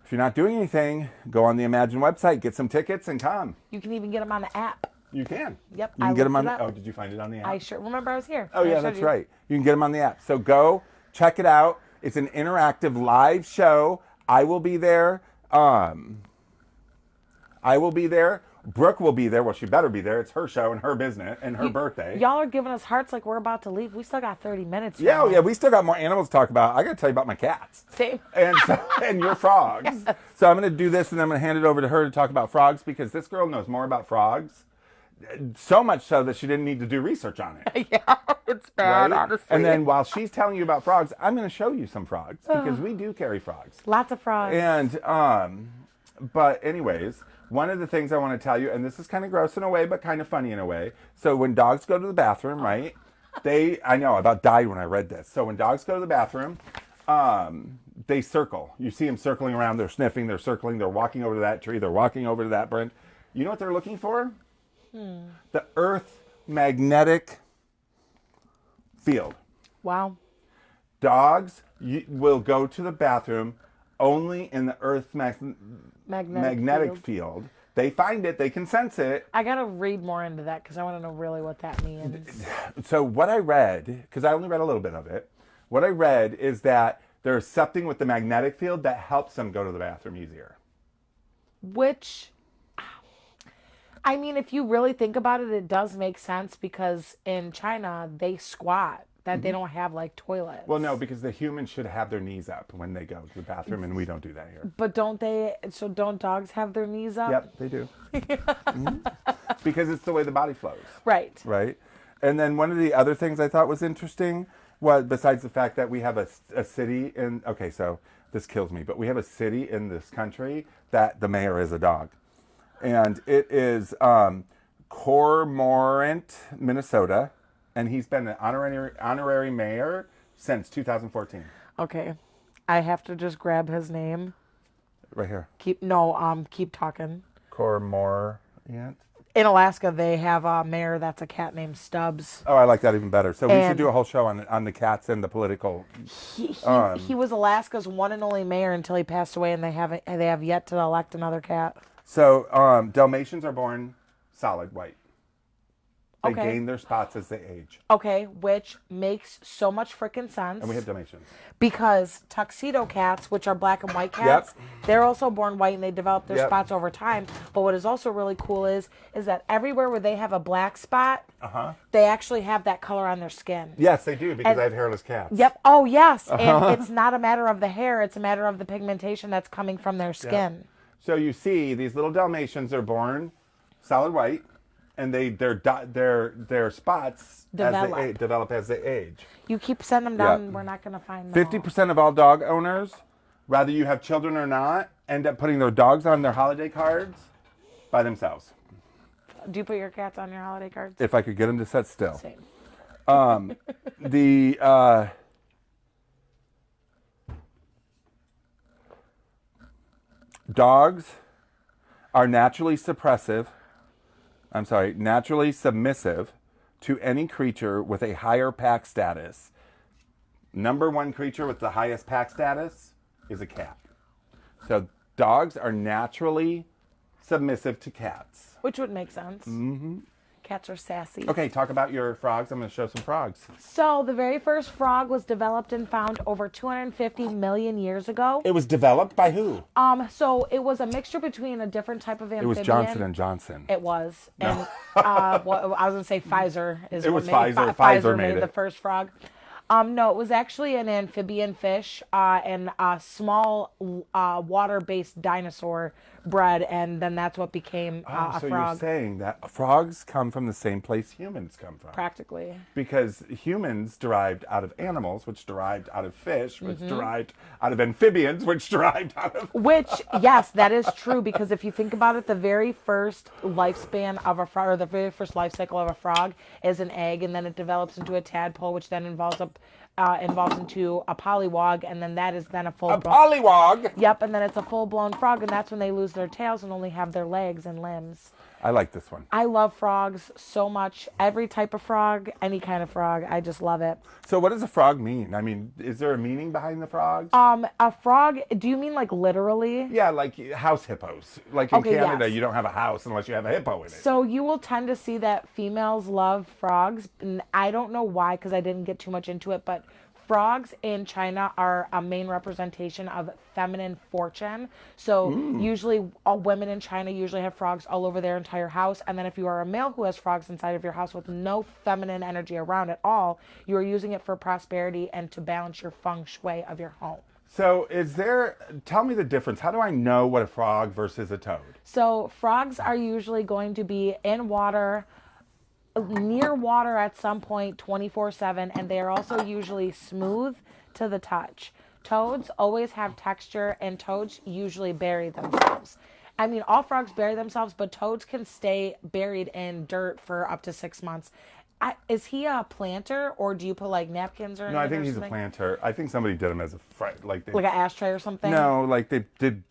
if you're not doing anything, go on the Imagine website, get some tickets, and come. You can even get them on the app. You can. Yep, You I can get them on looked it the. up. Oh, did you find it on the app? I sure remember I was here. Oh, I yeah, showed that's you. right. You can get them on the app. So go check it out. It's an interactive live show. I will be there. Brooke will be there. Well, she better be there. It's her show and her business and her birthday. Y'all are giving us hearts like we're about to leave. We still got 30 minutes. Yeah, y'all. yeah. We still got more animals to talk about. I got to tell you about my cats. Same. And your frogs. So I'm going to do this, and then I'm going to hand it over to her to talk about frogs, because this girl knows more about frogs So much so that she didn't need to do research on it. Yeah, it's bad, Right? honestly. And then while she's telling you about frogs, I'm going to show you some frogs because we do carry frogs. Lots of frogs. And, but anyways, one of the things I want to tell you, and this is kind of gross in a way, but kind of funny in a way. So when dogs go to the bathroom, right? I know, I about died when I read this. So when dogs go to the bathroom, they circle. You see them circling around. They're sniffing. They're circling. They're walking over to that tree. They're walking over to that branch. You know what they're looking for? The Earth magnetic field. Wow. Dogs will go to the bathroom only in the Earth magnetic field. They find it. They can sense it. I gotta read more into that because I want to know really what that means. So what I read, because I only read a little bit of it, what I read is that there's something with the magnetic field that helps them go to the bathroom easier. Which, I mean, if you really think about it, it does make sense because in China, they squat, that they don't have like toilets. Well, no, because the humans should have their knees up when they go to the bathroom, and we don't do that here. But don't they, so don't dogs have their knees up? Yep, they do. Because it's the way the body flows. Right. Right? And then one of the other things I thought was interesting was, besides the fact that we have a city in, okay, so this kills me, but we have a city in this country that the mayor is a dog. And it is Cormorant, Minnesota. And he's been an honorary mayor since 2014. Okay. I have to just grab his name. Right here. Keep talking. Cormorant. In Alaska, they have a mayor that's a cat named Stubbs. Oh, I like that even better. So we should do a whole show on the cats and the political. He was Alaska's one and only mayor until he passed away, and they have yet to elect another cat. So Dalmatians are born solid white. They Okay. gain their spots as they age. Okay, which makes so much freaking sense. And we have Dalmatians. Because tuxedo cats, which are black and white cats, they're also born white and they develop their spots over time. But what is also really cool is that everywhere where they have a black spot, they actually have that color on their skin. Yes, they do, because I have hairless cats. Yep. Oh, yes. And it's not a matter of the hair. It's a matter of the pigmentation that's coming from their skin. Yep. So you see, these little Dalmatians are born solid white, and their spots develop as they age. You keep sending them down, and we're not going to find them. 50% of all dog owners, whether you have children or not, end up putting their dogs on their holiday cards by themselves. Do you put your cats on your holiday cards? If I could get them to sit still. Same. Dogs are naturally submissive to any creature with a higher pack status. Number one creature with the highest pack status is a cat. So dogs are naturally submissive to cats. Which would make sense. Mm-hmm. Cats are sassy. Okay, talk about your frogs. I'm going to show some frogs. So the very first frog was developed and found over 250 million years ago. It was developed by who? So it was a mixture between a different type of amphibian. It was Johnson & Johnson. It was. No. And I was going to say Pfizer is it what was made Pfizer. Pfizer made the first frog. No, it was actually an amphibian fish and a small water-based dinosaur bred, and then that's what became a so frog. You're saying that frogs come from the same place humans come from. Practically. Because humans derived out of animals, which derived out of fish, which derived out of amphibians, which derived out of... Which, yes, that is true, because if you think about it, the very first lifespan of a frog, or the very first life cycle of a frog is an egg, and then it develops into a tadpole, which then involves into a polywog, and then that is then a full-blown... polywog? Yep, and then it's a full-blown frog, and that's when they lose their tails and only have their legs and limbs. I like this one. I love frogs so much. Every type of frog, any kind of frog, I just love it. So what does a frog mean? I mean, is there a meaning behind the frogs? A frog, do you mean like literally? Yeah, like house hippos. Like in Canada, yes. You don't have a house unless you have a hippo in it. So you will tend to see that females love frogs. And I don't know why, because I didn't get too much into it, but frogs in China are a main representation of feminine fortune. So usually all women in China usually have frogs all over their entire house. And then if you are a male who has frogs inside of your house with no feminine energy around at all, you are using it for prosperity and to balance your feng shui of your home. So tell me the difference. How do I know what a frog versus a toad? So frogs are usually going to be in water, near water at some point 24/7, and they are also usually smooth to the touch. Toads always have texture, and toads usually bury themselves. I mean, all frogs bury themselves, but toads can stay buried in dirt for up to 6 months. Is he a planter, or do you put like napkins or No, I anything think or he's a something? planter. I think somebody did him as a Like an ashtray or something? no, like they did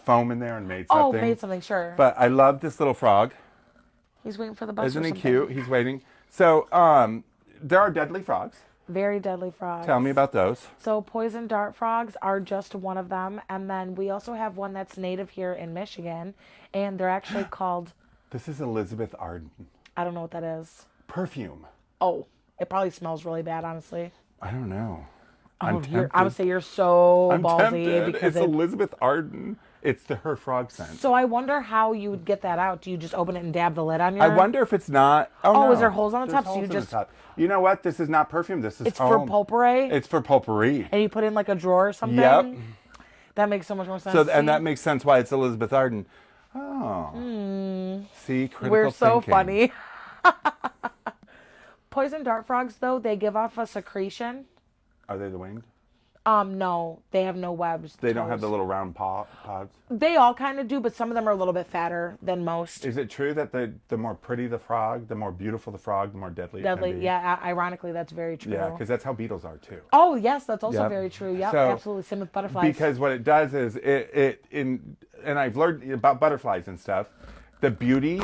foam in there and made Oh, something. made something, sure. But I love this little frog. He's waiting for the bus or Isn't he something. cute? He's waiting. So there are deadly frogs. Very deadly frogs. Tell me about those. So poison dart frogs are just one of them, and then we also have one that's native here in Michigan, and they're actually called, This is Elizabeth Arden. I don't know what that is. Perfume. Oh, it probably smells really bad, honestly. I don't know. Oh, I'm tempted. I would say you're so I'm ballsy tempted. because It's Elizabeth Arden. It's her frog scent. So I wonder how you would get that out. Do you just open it and dab the lid on your? I wonder if it's not. Oh, Oh, no. is there holes on the There's top? So you holes in the just. top. You know what? This is not perfume. This is It's for foam. potpourri, It's for potpourri. and you put in like a drawer or something. Yep. That makes so much more sense. So, and See? that makes sense why it's Elizabeth Arden. Oh. See, critical We're so thinking. funny. Poison dart frogs, though, they give off a secretion. Are they the winged? No, they have no webs. They don't have the toes. little round pods. They all kind of do, but some of them are a little bit fatter than most. Is it true that the more pretty the frog, the more beautiful the frog, the more deadly it can Deadly, be? yeah. Ironically, that's very true. Yeah, because that's how beetles are too. Oh yes, that's also Yep. very true. Yep, So, absolutely. Same with butterflies. Because what it does is and I've learned about butterflies and stuff, the beauty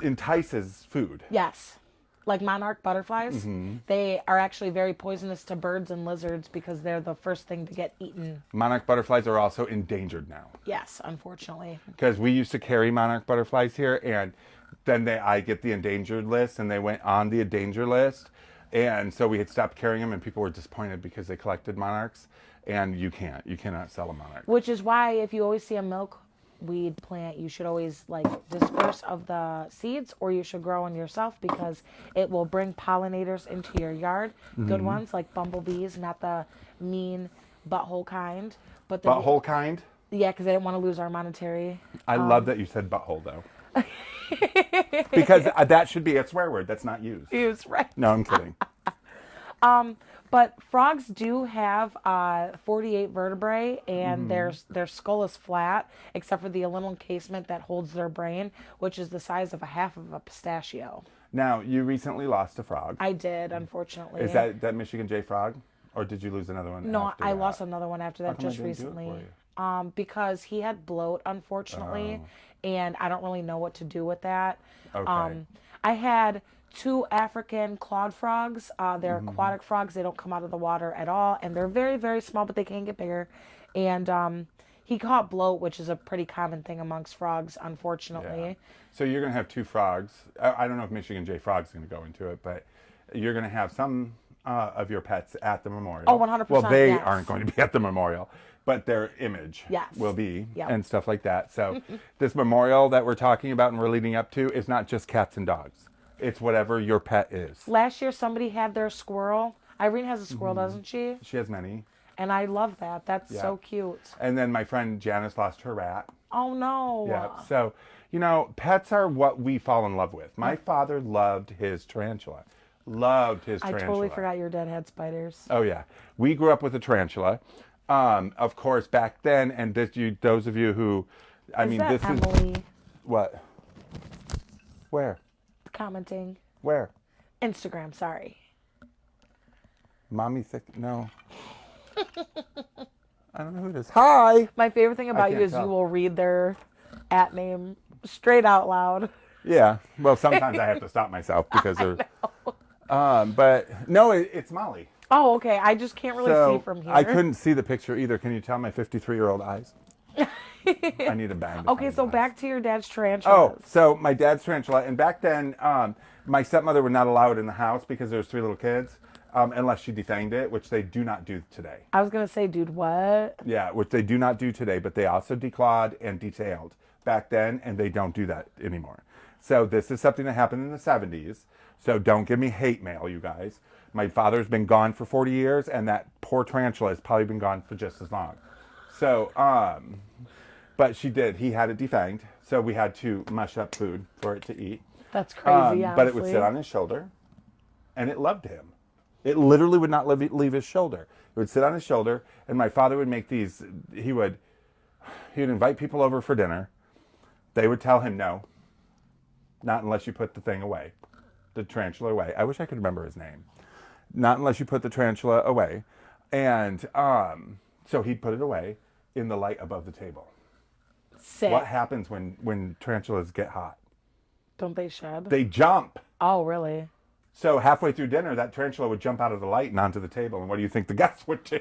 entices food. Yes. Like monarch butterflies, Mm-hmm. they are actually very poisonous to birds and lizards because they're the first thing to get eaten. Monarch butterflies are also endangered now. Yes, unfortunately. Because we used to carry monarch butterflies here, and then I get the endangered list, and they went on the endangered list, and so we had stopped carrying them, and people were disappointed because they collected monarchs, and you cannot sell a monarch. Which is why if you always see a milkweed plant, you should always like disperse of the seeds, or you should grow one yourself because it will bring pollinators into your yard. Good ones like bumblebees, not the mean butthole kind, but the Butthole kind? Yeah, because I didn't want to lose our monetary. I love that you said butthole, though. Because that should be a swear word that's not used. Use right. No, I'm kidding. But frogs do have 48 vertebrae, and their skull is flat, except for the little encasement that holds their brain, which is the size of a half of a pistachio. Now, you recently lost a frog. I did, unfortunately. Is that Michigan J frog? Or did you lose another one? No, after I that? lost another one after that come I just didn't do it recently. for you? Because he had bloat, unfortunately, and I don't really know what to do with that. Okay. I had two African clawed frogs. They're aquatic frogs. They don't come out of the water at all, and they're very, very small, but they can get bigger. And he caught bloat, which is a pretty common thing amongst frogs, unfortunately. Yeah. So you're going to have two frogs. I don't know if Michigan J frog's going to go into it, but you're going to have some of your pets at the memorial. Oh, 100%, Well, they yes. aren't going to be at the memorial, but their image Yes. will be Yep. and stuff like that. So this memorial that we're talking about and we're leading up to is not just cats and dogs. It's whatever your pet is. Last year, somebody had their squirrel. Irene has a squirrel, doesn't she? She has many. And I love that. That's Yeah. so cute. And then my friend Janice lost her rat. Oh, no. Yeah. So, pets are what we fall in love with. My father loved his tarantula. Loved his I tarantula. totally forgot your dad had spiders. Oh, yeah. We grew up with a tarantula. Of course, back then, and those of you who, Is that Emily is. What? Where? commenting? Where? Instagram, sorry. Mommy thick? No. I don't know who it is. Hi! My favorite thing about you can't is tell. you will read their at name straight out loud. Yeah. Well, sometimes I have to stop myself because they're. But no, it's Molly. Oh, okay. I just can't really see from here. I couldn't see the picture either. Can you tell my 53-year-old eyes? I need a bang. Okay, so back to your dad's tarantulas. Oh, so my dad's tarantula, and back then, my stepmother would not allow it in the house because there was 3 little kids, unless she defanged it, which they do not do today. I was going to say, dude, what? Yeah, which they do not do today, but they also declawed and detailed back then, and they don't do that anymore. So this is something that happened in the 70s. So don't give me hate mail, you guys. My father's been gone for 40 years, and that poor tarantula has probably been gone for just as long. So, but she did. He had it defanged, so we had to mush up food for it to eat. That's crazy, But it would sit honestly. on his shoulder, and it loved him. It literally would not leave his shoulder. It would sit on his shoulder, and my father would make these. He would invite people over for dinner. They would tell him no, not unless you put the thing away, the tarantula away. I wish I could remember his name. Not unless you put the tarantula away, and so he'd put it away in the light above the table. Sick. What happens when tarantulas get hot? Don't they shed? They jump. Oh, really? So halfway through dinner, that tarantula would jump out of the light and onto the table. And what do you think the guests would do?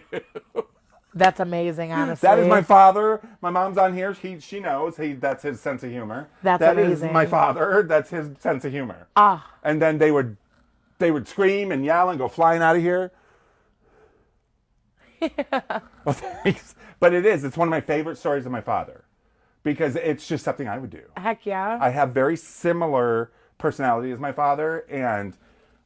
That's amazing, honestly. That is my father. My mom's on here. She knows. That's his sense of humor. That's That amazing. is my father. That's his sense of humor. Ah. And then they would scream and yell and go flying out of here. Well, thanks. But it's one of my favorite stories of my father because it's just something I would do. Heck yeah. I have very similar personality as my father, and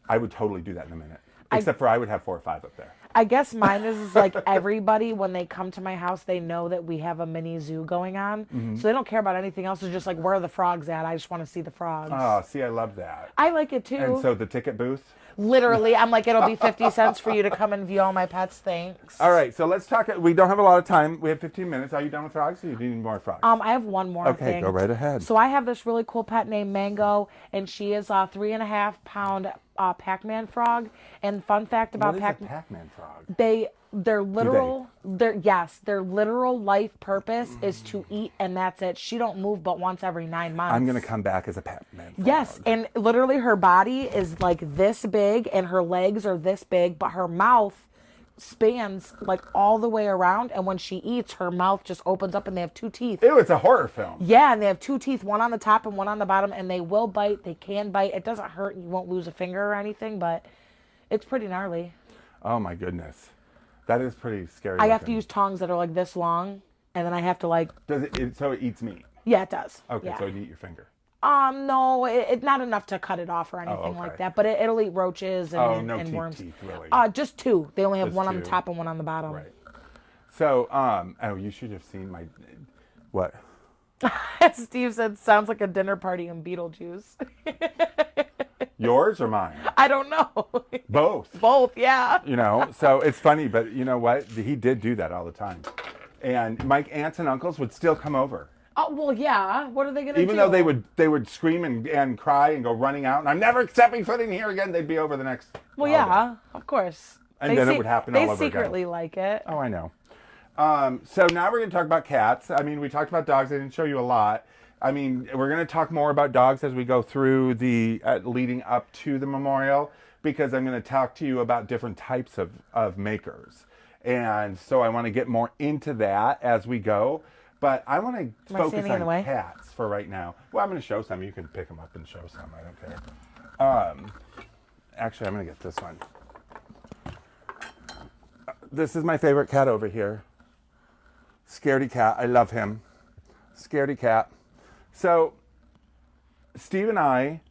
I would totally do that in a minute. Except for I would have 4 or 5 up there. I guess mine is like everybody, when they come to my house, they know that we have a mini zoo going on. So they don't care about anything else. It's just like, where are the frogs at? I just want to see the frogs. Oh, see, I love that. I like it too. And so the ticket booth. Literally, I'm like, it'll be 50 cents for you to come and view all my pets. Thanks. All right, so let's talk. We don't have a lot of time. We have 15 minutes. Are you done with frogs or do you need more frogs? I have one more Okay, thing. go right ahead. So I have this really cool pet named Mango, and she is a 3.5-pound Pac-Man frog. And fun fact about What is a Pac-Man frog? their literal their literal life purpose is to eat, and that's it. She don't move but once every 9 months. I'm going to come back as a Pac-Man frog. Yes, and literally her body is like this big and her legs are this big, but her mouth spans like all the way around, and when she eats, her mouth just opens up and they have 2 teeth. Ew, it's a horror film. Yeah, and they have 2 teeth, one on the top and one on the bottom, and they will bite. They can bite. It doesn't hurt. You won't lose a finger or anything, but it's pretty gnarly. Oh my goodness. That is pretty scary. I have to looking. use tongs that are like this long, and then I have to like, Does so it eats meat? yeah, it does. Okay, Yeah. so it'd eat your finger. No, it's not enough to cut it off or anything okay. like that, but it'll eat roaches and, no and worms. teeth, really. Just 2. They only have Just one on the 2. top and one on the bottom. Right. So, you should have seen my, what? Steve said, sounds like a dinner party in Beetlejuice. Yours or mine? I don't know. Both. Both, yeah. So it's funny, but you know what? He did do that all the time. And my aunts and uncles would still come over. Oh, well, yeah. What are they going to do? Even though they would scream and cry and go running out, and I'm never stepping foot in here again, they'd be over the next Well, holiday. yeah, of course. And then it would happen all over again. They secretly like it. Oh, I know. So now we're going to talk about cats. I mean, we talked about dogs. I didn't show you a lot. I mean, we're going to talk more about dogs as we go through the leading up to the memorial, because I'm going to talk to you about different types of makers. And so I want to get more into that as we go. But I want to focus standing in the way? on cats for right now. Well, I'm going to show some. You can pick them up and show some. I don't care. Actually, I'm going to get this one. This is my favorite cat over here. Scaredy cat. I love him. Scaredy cat. So, Steve and I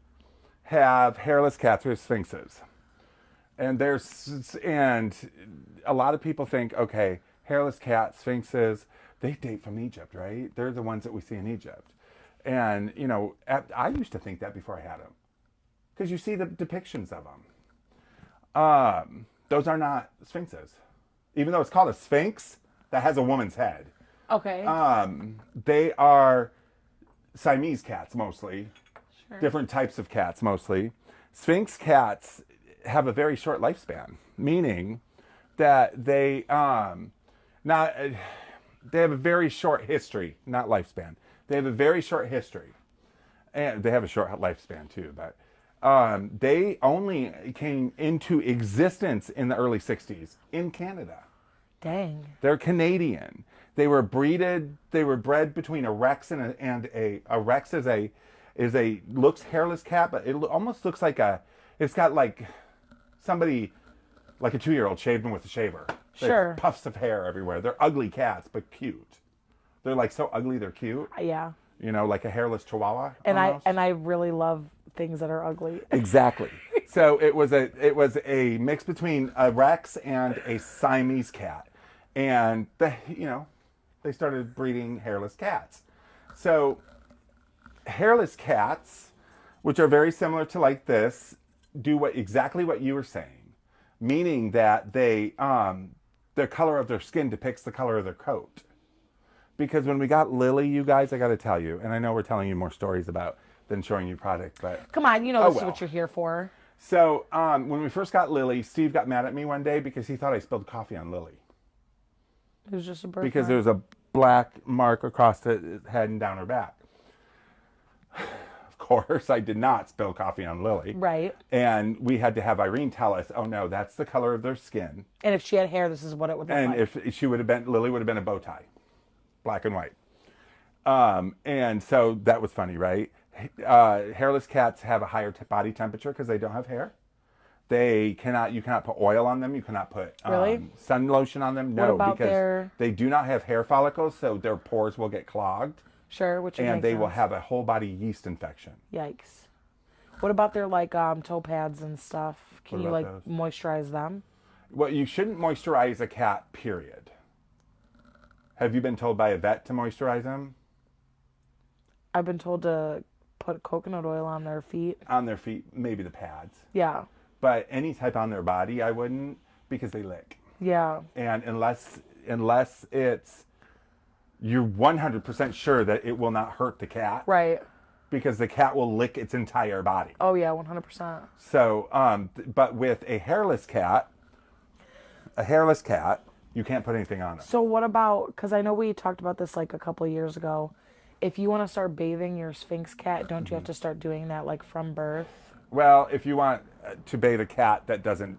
have hairless cats with sphinxes. And a lot of people think, okay, hairless cat, sphinxes, they date from Egypt, right? They're the ones that we see in Egypt. And, I used to think that before I had them. Because you see the depictions of them. Those are not sphinxes. Even though it's called a sphinx, that has a woman's head. Okay. They are Siamese cats mostly. Sure. Different types of cats mostly. Sphinx cats have a very short lifespan, meaning that they have a very short history, not lifespan. They have a very short history, and they have a short lifespan too. But they only came into existence in the early '60s in Canada. Dang. They're Canadian. They were bred between a Rex and a Rex is a looks hairless cat, but it almost looks like it's got like somebody, like a 2-year-old shaved them with a shaver. There's Sure. puffs of hair everywhere. They're ugly cats, but cute. They're like so ugly, they're cute. Yeah. You know, like a hairless chihuahua. And Almost. I really love things that are ugly. Exactly. So it was a mix between a Rex and a Siamese cat, and they started breeding hairless cats. So hairless cats, which are very similar to like this, do exactly what you were saying, meaning that the color of their skin depicts the color of their coat. Because when we got Lily, you guys, I got to tell you, and I know we're telling you more stories about than showing you product, but Come on, this is what you're here for. So when we first got Lily, Steve got mad at me one day because he thought I spilled coffee on Lily. It was just a birthmark. Because there was a black mark across the head and down her back. Of course, I did not spill coffee on Lily. Right. And we had to have Irene tell us, oh no, that's the color of their skin. And if she had hair, this is what it would look like. And if she would have been, Lily would have been a bow tie, black and white. And so that was funny, right? Hairless cats have a higher body temperature because they don't have hair. You cannot put oil on them. You cannot put Really? sun lotion on them. What No, about because they do not have hair follicles, so their pores will get clogged. Sure, which and they will sense. have a whole body yeast infection. Yikes. What about their toe pads and stuff? Can you about like those? moisturize them? Well, you shouldn't moisturize a cat, period. Have you been told by a vet to moisturize them? I've been told to put coconut oil on their feet. On their feet, maybe the pads. Yeah. But any type on their body, I wouldn't, because they lick. Yeah. And unless it's, you're 100% sure that it will not hurt the cat. Right. Because the cat will lick its entire body. Oh yeah, 100%. So, but with a hairless cat, you can't put anything on it. So what about, because I know we talked about this like a couple of years ago, if you want to start bathing your Sphinx cat, don't you have to start doing that like from birth? Well, if you want to bathe a cat that doesn't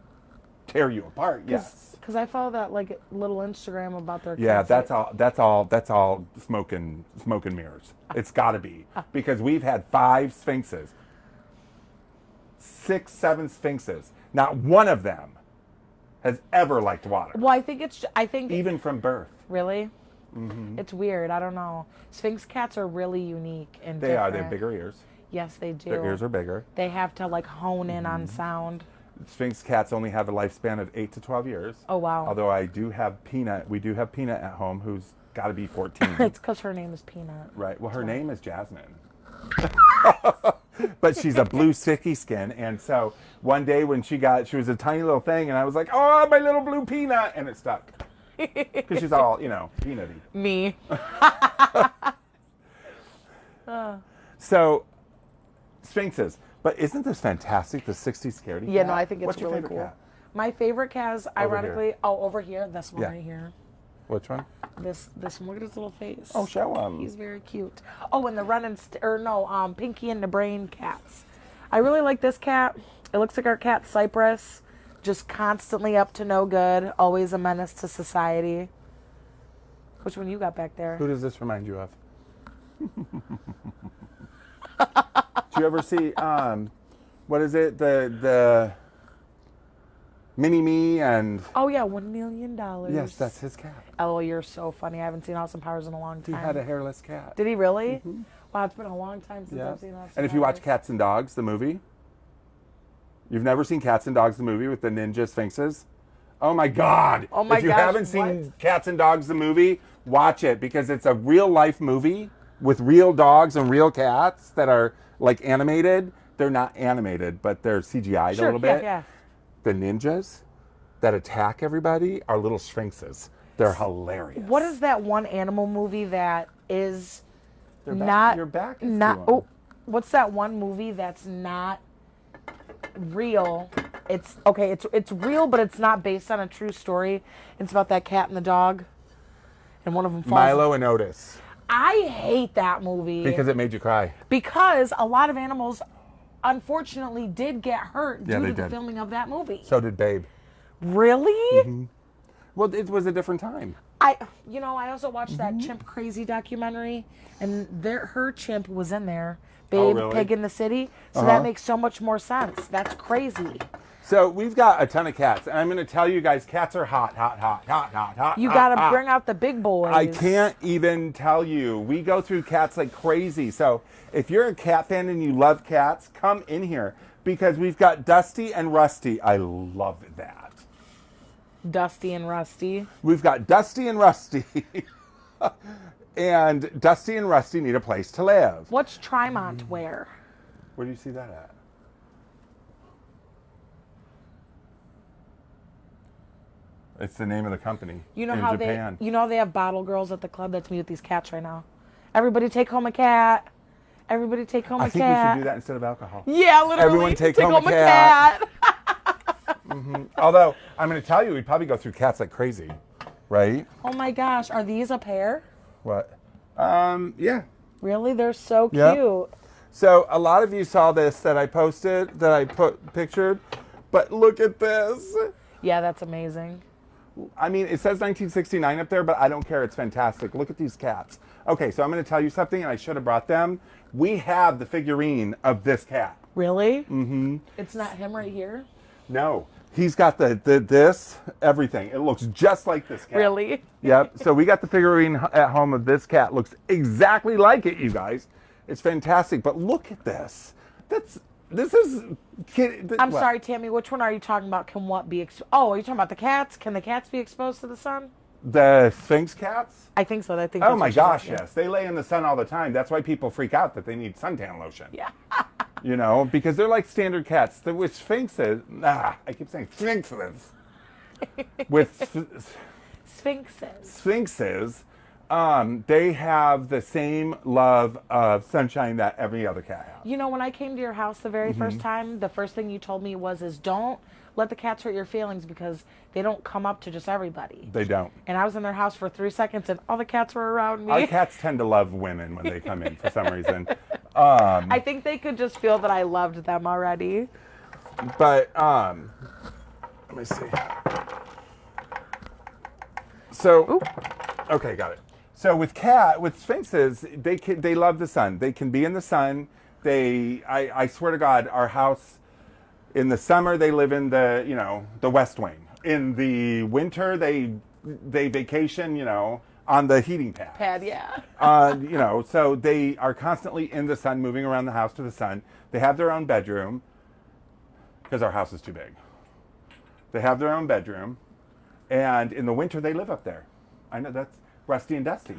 tear you apart, yes. Because I follow that like little Instagram about their Yeah, cats. that's all smoke and mirrors. It's got to be, because we've had 5 sphinxes, 6, 7 sphinxes. Not one of them has ever liked water. Well, I think Even from birth. Really? Mm-hmm. It's weird. I don't know. Sphinx cats are really unique and They are. different. They have bigger ears. Yes, they do. Their ears are bigger. They have to like hone in on sound. Sphinx cats only have a lifespan of 8 to 12 years. Oh wow. Although we do have Peanut at home, who's got to be 14. It's because her name is Peanut. Right. Well, her name is Jasmine. But she's a blue sticky skin, and so one day when she was a tiny little thing, and I was like, oh, my little blue peanut, and it stuck. Because she's all, peanutty. Me. So, sphinxes. But isn't this fantastic, the 60s scaredy cat? Yeah, no, I think it's What's your really favorite cool. cat? My favorite cat is ironically, here. over here, this one Yeah. right here. Which one? This one, look at his little face. Oh, show him. He's very cute. Oh, and the Pinky and the Brain cats. I really like this cat. It looks like our cat Cypress, just constantly up to no good, always a menace to society. Which one you got back there? Who does this remind you of? Do you ever see, what is it, the Mini-Me and... Oh yeah, $1 million. Yes, that's his cat. Oh, you're so funny. I haven't seen Austin Powers in a long time. He had a hairless cat. Did he really? Mm-hmm. Wow, it's been a long time since I've seen Austin And if you watch Powers. Cats and Dogs, the movie, you've never seen Cats and Dogs, the movie with the ninja sphinxes? Oh my God! Oh my If you gosh, haven't seen what? Cats and Dogs, the movie, watch it, because it's a real life movie with real dogs and real cats that are like animated. They're not animated, but they're CGI'd a little bit. Yeah. The ninjas that attack everybody are little sphinxes. They're hilarious. What is that one animal movie that is They're back- not your back is not? to 'em. Oh, what's that one movie that's not real? It's okay. It's real, but it's not based on a true story. It's about that cat and the dog, and one of them falls. Milo and Otis, I hate that movie because it made you cry. because a lot of animals, unfortunately, did get hurt Yeah, due they to the did. filming of that movie. So did Babe. Really? Well, it was a different time. I also watched Mm-hmm. that Chimp Crazy documentary, and her chimp was in there, Oh, Babe really? Pig in the City. So Uh-huh. that makes so much more sense. That's crazy. So we've got a ton of cats, and I'm going to tell you guys, cats are hot, hot, hot, hot, hot, hot. You hot, got to hot. bring out the big boys. I can't even tell you. We go through cats like crazy. So if you're a cat fan and you love cats, come in here because we've got Dusty and Rusty. I love that. Dusty and Rusty. We've got Dusty and Rusty. And Dusty and Rusty need a place to live. What's Trimont wear? Where do you see that at? It's the name of the company You know in how Japan. they have bottle girls at the club. That's me with these cats right now. Everybody take home a cat. Everybody take home a I think cat. we should do that instead of alcohol. Yeah, literally. Everyone take home a cat. Although, I'm going to tell you, we'd probably go through cats like crazy, right? Oh my gosh, are these a pair? What? Yeah. Really? They're so Yep. cute. So a lot of you saw this that I posted, that I pictured, but look at this. Yeah, that's amazing. I mean, it says 1969 up there, but I don't care. It's fantastic. Look at these cats. Okay, so I'm going to tell you something, and I should have brought them. We have the figurine of this cat. Really? Mm-hmm. It's not him right here? No, he's got the this, everything. It looks just like this cat. Really? Yep. So we got the figurine at home of this cat. Looks exactly like it, you guys. It's fantastic. But look at this. This is. I'm sorry, Tammy. Which one are you talking about? Can what be? Oh, are you talking about the cats? Can the cats be exposed to the sun? The Sphinx cats? I think so. I think. Oh that's my what she's gosh, asking. yes. They lay in the sun all the time. That's why people freak out that they need suntan lotion. Yeah. You know, because they're like standard cats. With sphinxes, I keep saying sphinxes. With sphinxes, they have the same love of sunshine that every other cat has. You know, when I came to your house the very first time, the first thing you told me is don't let the cats hurt your feelings because they don't come up to just everybody. They don't. And I was in their house for 3 seconds and all the cats were around me. Our cats tend to love women when they come in for some reason. I think they could just feel that I loved them already. But let me see. So, okay, got it. So with sphinxes, they love the sun. They can be in the sun. I swear to God, our house in the summer they live in the West Wing. In the winter they vacation on the heating pad. Yeah. So they are constantly in the sun, moving around the house to the sun. They have their own bedroom because our house is too big. They have their own bedroom, and in the winter they live up there. I know that's Rusty and Dusty.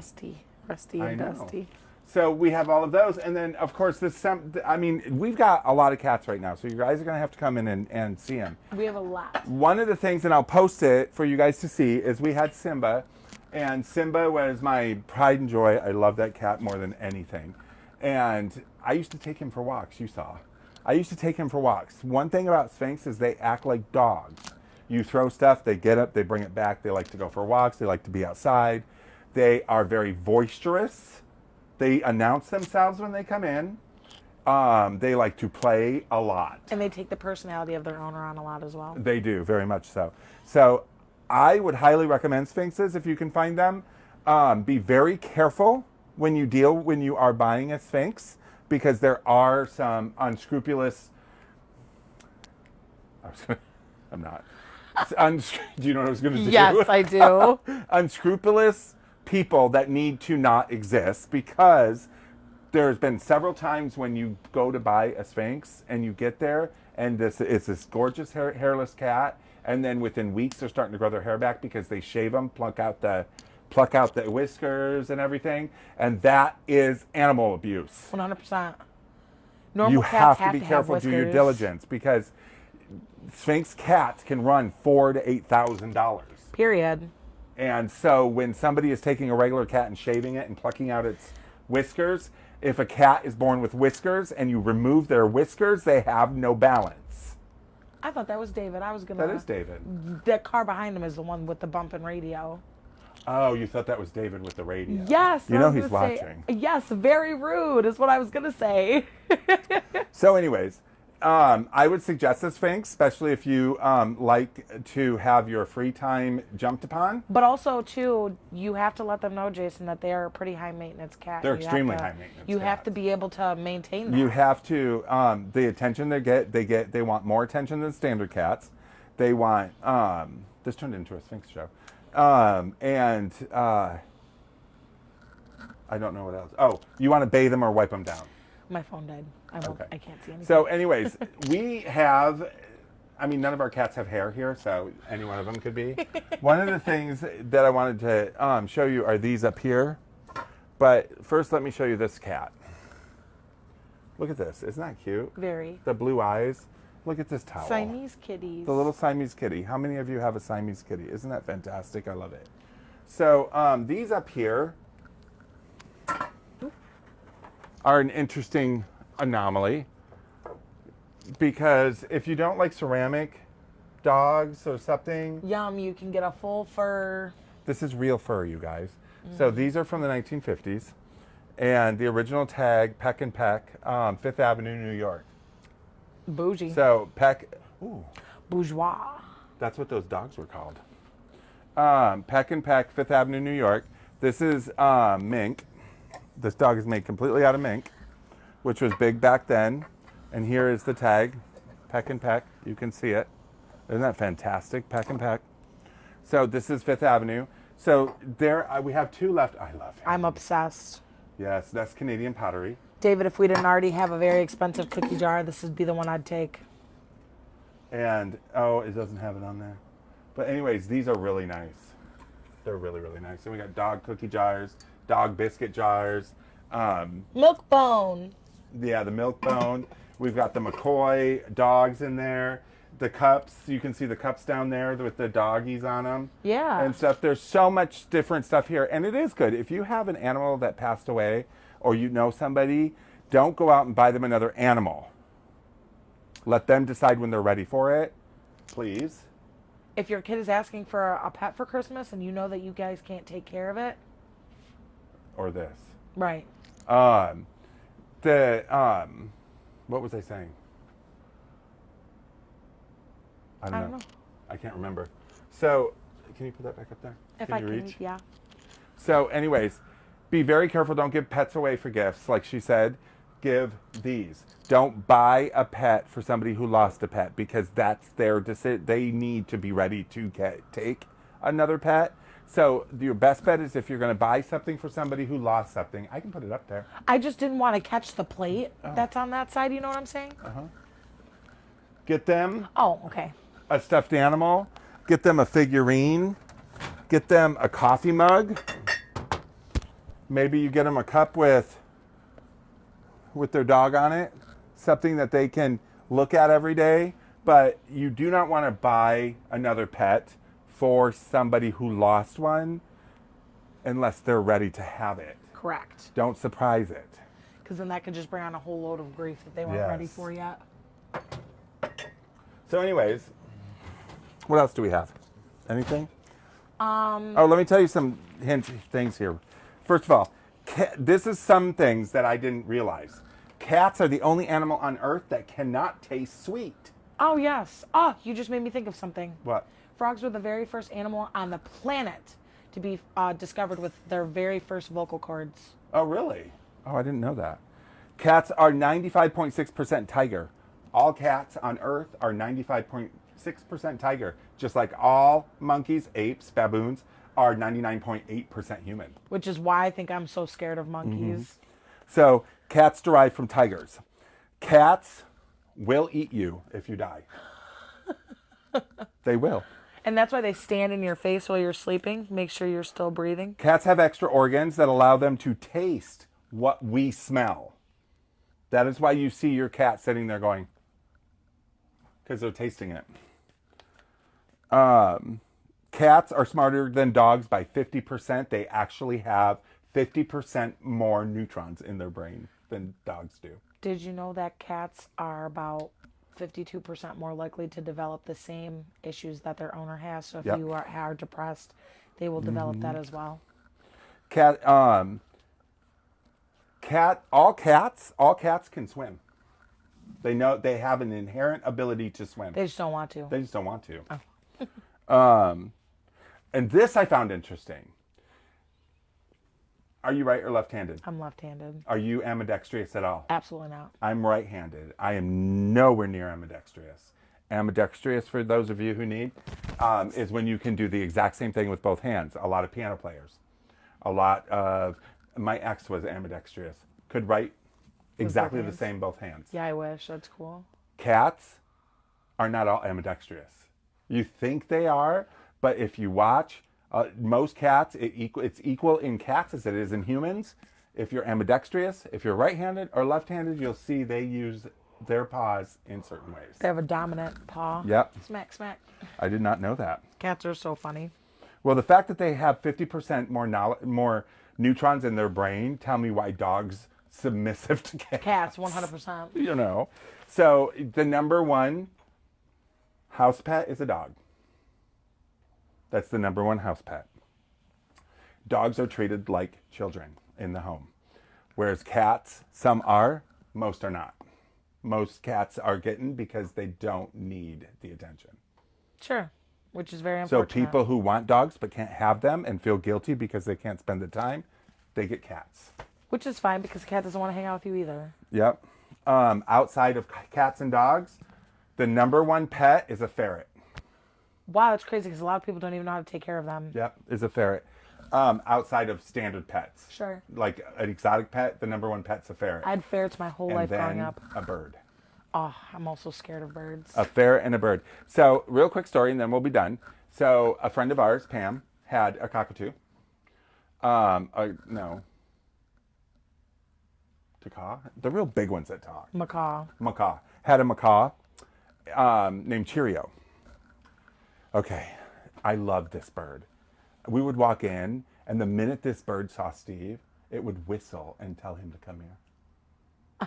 Rusty and Dusty. So we have all of those, and then of course we've got a lot of cats right now. So you guys are gonna have to come in and see them. We have a lot. One of the things, and I'll post it for you guys to see, is we had Simba, and Simba was my pride and joy. I love that cat more than anything, and I used to take him for walks. You saw, I used to take him for walks. One thing about Sphinx is they act like dogs. You throw stuff, they get up, they bring it back. They like to go for walks. They like to be outside. They are very boisterous. They announce themselves when they come in. They like to play a lot. And they take the personality of their owner on a lot as well. They do, very much so. So I would highly recommend Sphinxes if you can find them. Be very careful when you are buying a Sphinx because there are some unscrupulous... I'm not. Do you know what I was going to do? Yes, I do. Unscrupulous people that need to not exist because there's been several times when you go to buy a Sphinx and you get there and it's this gorgeous hairless cat, and then within weeks they're starting to grow their hair back because they shave them, pluck out the whiskers and everything, and that is animal abuse. 100%. You have to be careful, do your diligence, because Sphinx cats can run $4,000 to $8,000. Period. And so when somebody is taking a regular cat and shaving it and plucking out its whiskers, if a cat is born with whiskers and you remove their whiskers, they have no balance. I thought that was David. That is David. That car behind him is the one with the bumping radio. Oh, you thought that was David with the radio. Yes. You know he's watching. Yes, very rude is what I was going to say. So anyways, I would suggest the Sphinx, especially if you like to have your free time jumped upon. But also, too, you have to let them know, Jason, that they are a pretty high maintenance cat. They're And extremely high maintenance you have to cats. be able to maintain You that. have to the attention they want more attention than standard cats. They want this turned into a Sphinx show. And I don't know what else. Oh, you want to bathe them or wipe them down. My phone died. Okay. I can't see anything. So, anyways, we have. I mean, none of our cats have hair here, so any one of them could be. One of the things that I wanted to show you are these up here. But first, let me show you this cat. Look at this. Isn't that cute? Very. The blue eyes. Look at this towel. Siamese kitties. The little Siamese kitty. How many of you have a Siamese kitty? Isn't that fantastic? I love it. So these up here are an interesting anomaly because if you don't like ceramic dogs or something, Yum, you can get a full fur. this is real fur, you guys. So these are from the 1950s, and the original tag, Peck and Peck, Fifth Avenue, New York. Bougie. So Peck, ooh, Bourgeois. that's what those dogs were called. Peck and Peck, Fifth Avenue, New York. This is mink. This dog is made completely out of mink, which was big back then. And here is the tag, Peck and Peck. You can see it. Isn't that fantastic? Peck and Peck. So this is Fifth Avenue. So there, we have two left. I love him. I'm obsessed. Yes, that's Canadian pottery. David, if we didn't already have a very expensive cookie jar, this would be the one I'd take. And, oh, it doesn't have it on there. But anyways, these are really nice. They're really, really nice. And we got dog cookie jars, dog biscuit jars. Milk bone. Yeah, the milk bone. We've got the McCoy dogs in there. The cups, you can see the cups down there with the doggies on them. Yeah. And stuff. There's so much different stuff here. And it is good. If you have an animal that passed away or you know somebody, don't go out and buy them another animal. Let them decide when they're ready for it, please. If your kid is asking for a pet for Christmas and you know that you guys can't take care of it. Or this. Right. What was I saying? I don't know. I can't remember. So, can you put that back up there? If Can I you can, reach? yeah. So, anyways, be very careful. Don't give pets away for gifts. Like she said, give these. Don't buy a pet for somebody who lost a pet because that's their decision. They need to be ready to take another pet. So, your best bet is if you're going to buy something for somebody who lost something. I can put it up there. I just didn't want to catch the plate that's on that side. You know what I'm saying? Get them Oh, okay. a stuffed animal. Get them a figurine. Get them a coffee mug. Maybe you get them a cup with their dog on it. Something that they can look at every day. But you do not want to buy another pet for somebody who lost one unless they're ready to have it. Correct. Don't surprise it. Because then that could just bring on a whole load of grief that they weren't ready Yes. for yet. So anyways, what else do we have? Anything? Oh, let me tell you some things here. First of all, this is some things that I didn't realize. Cats are the only animal on earth that cannot taste sweet. Oh, yes. Oh, you just made me think of something. What? Frogs were the very first animal on the planet to be discovered with their very first vocal cords. Oh, really? Oh, I didn't know that. Cats are 95.6% tiger. All cats on earth are 95.6% tiger, just like all monkeys, apes, baboons are 99.8% human. Which is why I think I'm so scared of monkeys. So cats derive from tigers. Cats will eat you if you die. They will. And that's why they stand in your face while you're sleeping. Make sure you're still breathing. Cats have extra organs that allow them to taste what we smell. That is why you see your cat sitting there going, because they're tasting it. Cats are smarter than dogs by 50%. They actually have 50% more neutrons in their brain than dogs do. Did you know that cats are about 52% more likely to develop the same issues that their owner has? So if Yep. you are depressed, they will develop that as well. All cats can swim. They know they have an inherent ability to swim. They just don't want to. They just don't want to. Oh. And this I found interesting. Are you right or left-handed? I'm left-handed. Are you ambidextrous at all? Absolutely not. I'm right-handed. I am nowhere near ambidextrous. Ambidextrous, for those of you who need, is when you can do the exact same thing with both hands. A lot of piano players. A lot of... My ex was ambidextrous. Could write exactly the same both hands. Yeah, I wish. That's cool. Cats are not all ambidextrous. You think they are, but if you watch, most cats, it's equal in cats as it is in humans. If you're ambidextrous, if you're right-handed or left-handed, you'll see they use their paws in certain ways. They have a dominant paw. Yep. Smack, smack. I did not know that. Cats are so funny. Well, the fact that they have 50% more neutrons in their brain tell me why dogs submissive to cats. Cats, 100%. You know. So the number one house pet is a dog. That's the number one house pet. Dogs are treated like children in the home. Whereas cats, some are, most are not. Most cats are getting because they don't need the attention. Sure. Which is very So unfortunate. people who want dogs but can't have them and feel guilty because they can't spend the time, they get cats. Which is fine because a cat doesn't want to hang out with you either. Yep. Outside of cats and dogs, the number one pet is a ferret. Wow, that's crazy because a lot of people don't even know how to take care of them. Yep, is a ferret. Outside of standard pets. Sure. Like an exotic pet, the number one pet's a ferret. I had ferrets my whole and life then growing up. a bird. Oh, I'm also scared of birds. A ferret and a bird. So, real quick story, and then we'll be done. So, a friend of ours, Pam, had a cockatoo. No. Tacaw? The real big ones that talk. Macaw. Macaw. Had a macaw named Cheerio. Okay. I loved this bird. We would walk in, and the minute this bird saw Steve, it would whistle and tell him to come here.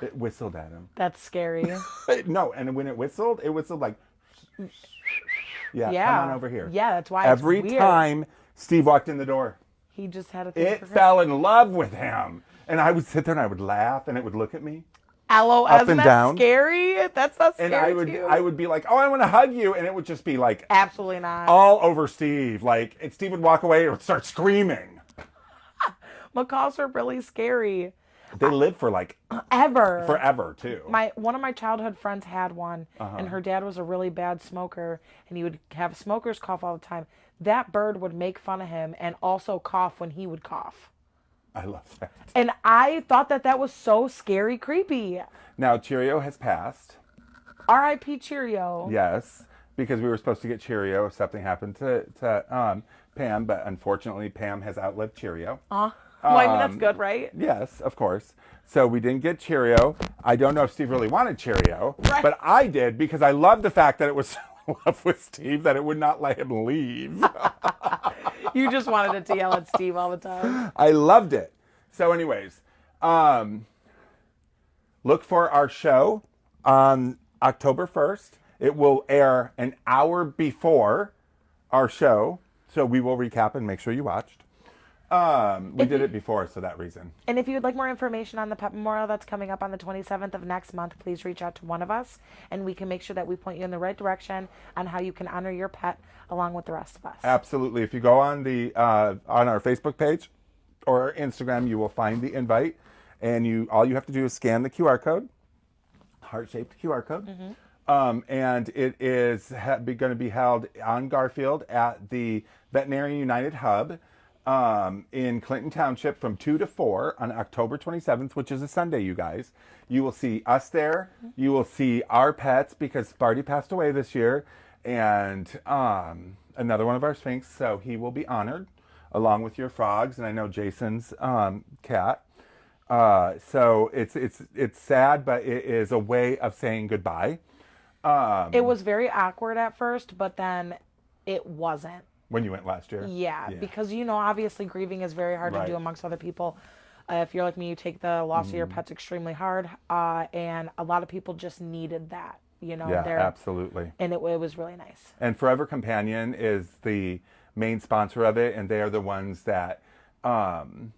It whistled at him. That's scary. No, and when it whistled like, yeah, Yeah. come on over here. Yeah, that's why Every it's weird. time Steve walked in the door, He just had a thing it for fell in love with him. And I would sit there and I would laugh, and it would look at me. LOL, up isn't and that down. scary? That's not And scary I would be like, oh, I want to hug you. And it would just be like Absolutely not. all over Steve. Like, and Steve would walk away and would start screaming. Macaws are really scary. They live for like Ever. forever, too. One of my childhood friends had one, and her dad was a really bad smoker, and he would have smoker's cough all the time. That bird would make fun of him and also cough when he would cough. I love that. And I thought that was so scary, creepy. Now, Cheerio has passed. R.I.P. Cheerio. Yes, because we were supposed to get Cheerio if something happened to Pam, but unfortunately Pam has outlived Cheerio. Well, I mean, that's good, right? Yes, of course. So we didn't get Cheerio. I don't know if Steve really wanted Cheerio, Right. but I did because I loved the fact that it was so in love with Steve that it would not let him leave. You just wanted to yell at Steve all the time. I loved it. So anyways, look for our show on October 1st. It will air an hour before our show, so we will recap and make sure you watched. We did it before, so that reason. And if you would like more information on the Pet Memorial that's coming up on the 27th of next month, please reach out to one of us, and we can make sure that we point you in the right direction on how you can honor your pet along with the rest of us. Absolutely. If you go on on our Facebook page or our Instagram, you will find the invite, and all you have to do is scan the QR code, heart-shaped QR code. And it is going to be held on Garfield at the Veterinarian United Hub in Clinton Township from 2 to 4 on October 27th, which is a Sunday, you guys. You will see us there. You will see our pets because Barty passed away this year, and another one of our Sphinx, so he will be honored along with your frogs, and I know Jason's cat. So it's sad, but it is a way of saying goodbye. It was very awkward at first, but then it wasn't. When you went last year? Yeah, because, obviously grieving is very hard to do amongst other people. If you're like me, you take the loss of your pets extremely hard, and a lot of people just needed that, Yeah, absolutely. And it was really nice. And Forever Companion is the main sponsor of it, and they are the ones that Host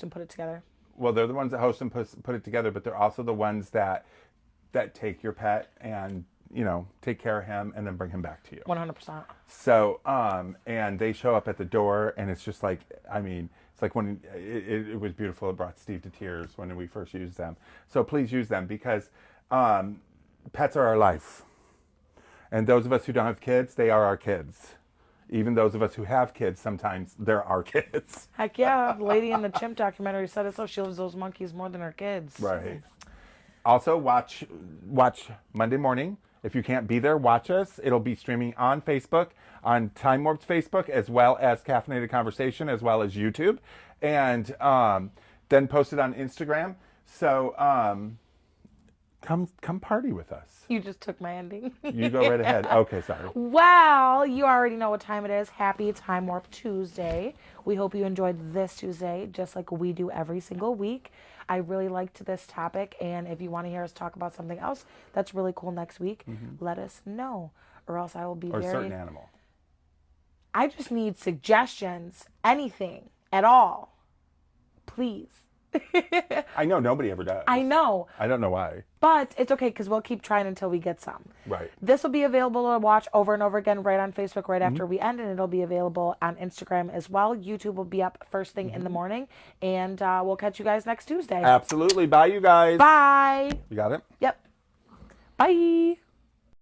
and put it together. well, they're the ones that host and put it together, but they're also the ones that take your pet and take care of him and then bring him back to you. 100%. So and they show up at the door, and it's just like, I mean, it's like when it was beautiful. It brought Steve to tears when we first used them. So please use them, because pets are our life, and those of us who don't have kids, they are our kids. Even those of us who have kids, sometimes they're our kids. Heck yeah. The lady in the chimp documentary said it so. She loves those monkeys more than her kids. Right. Also, watch Monday morning. If you can't be there, watch us. It'll be streaming on Facebook, on Time Warp's Facebook, as well as Caffeinated Conversation, as well as YouTube, and then posted on Instagram. So come party with us. You just took my ending. You go right ahead. Okay, sorry. Well, you already know what time it is. Happy Time Warp Tuesday. We hope you enjoyed this Tuesday, just like we do every single week. I really liked this topic, and if you want to hear us talk about something else that's really cool next week, let us know, or else I will be Or a certain animal. I just need suggestions, anything at all, please. I know nobody ever does. I know. I don't know why. But it's okay, because we'll keep trying until we get some. Right. This will be available to watch over and over again right on Facebook right after we end, and it'll be available on Instagram as well. YouTube will be up first thing in the morning, and we'll catch you guys next Tuesday. Absolutely. Bye, you guys. Bye. You got it? Yep. Bye.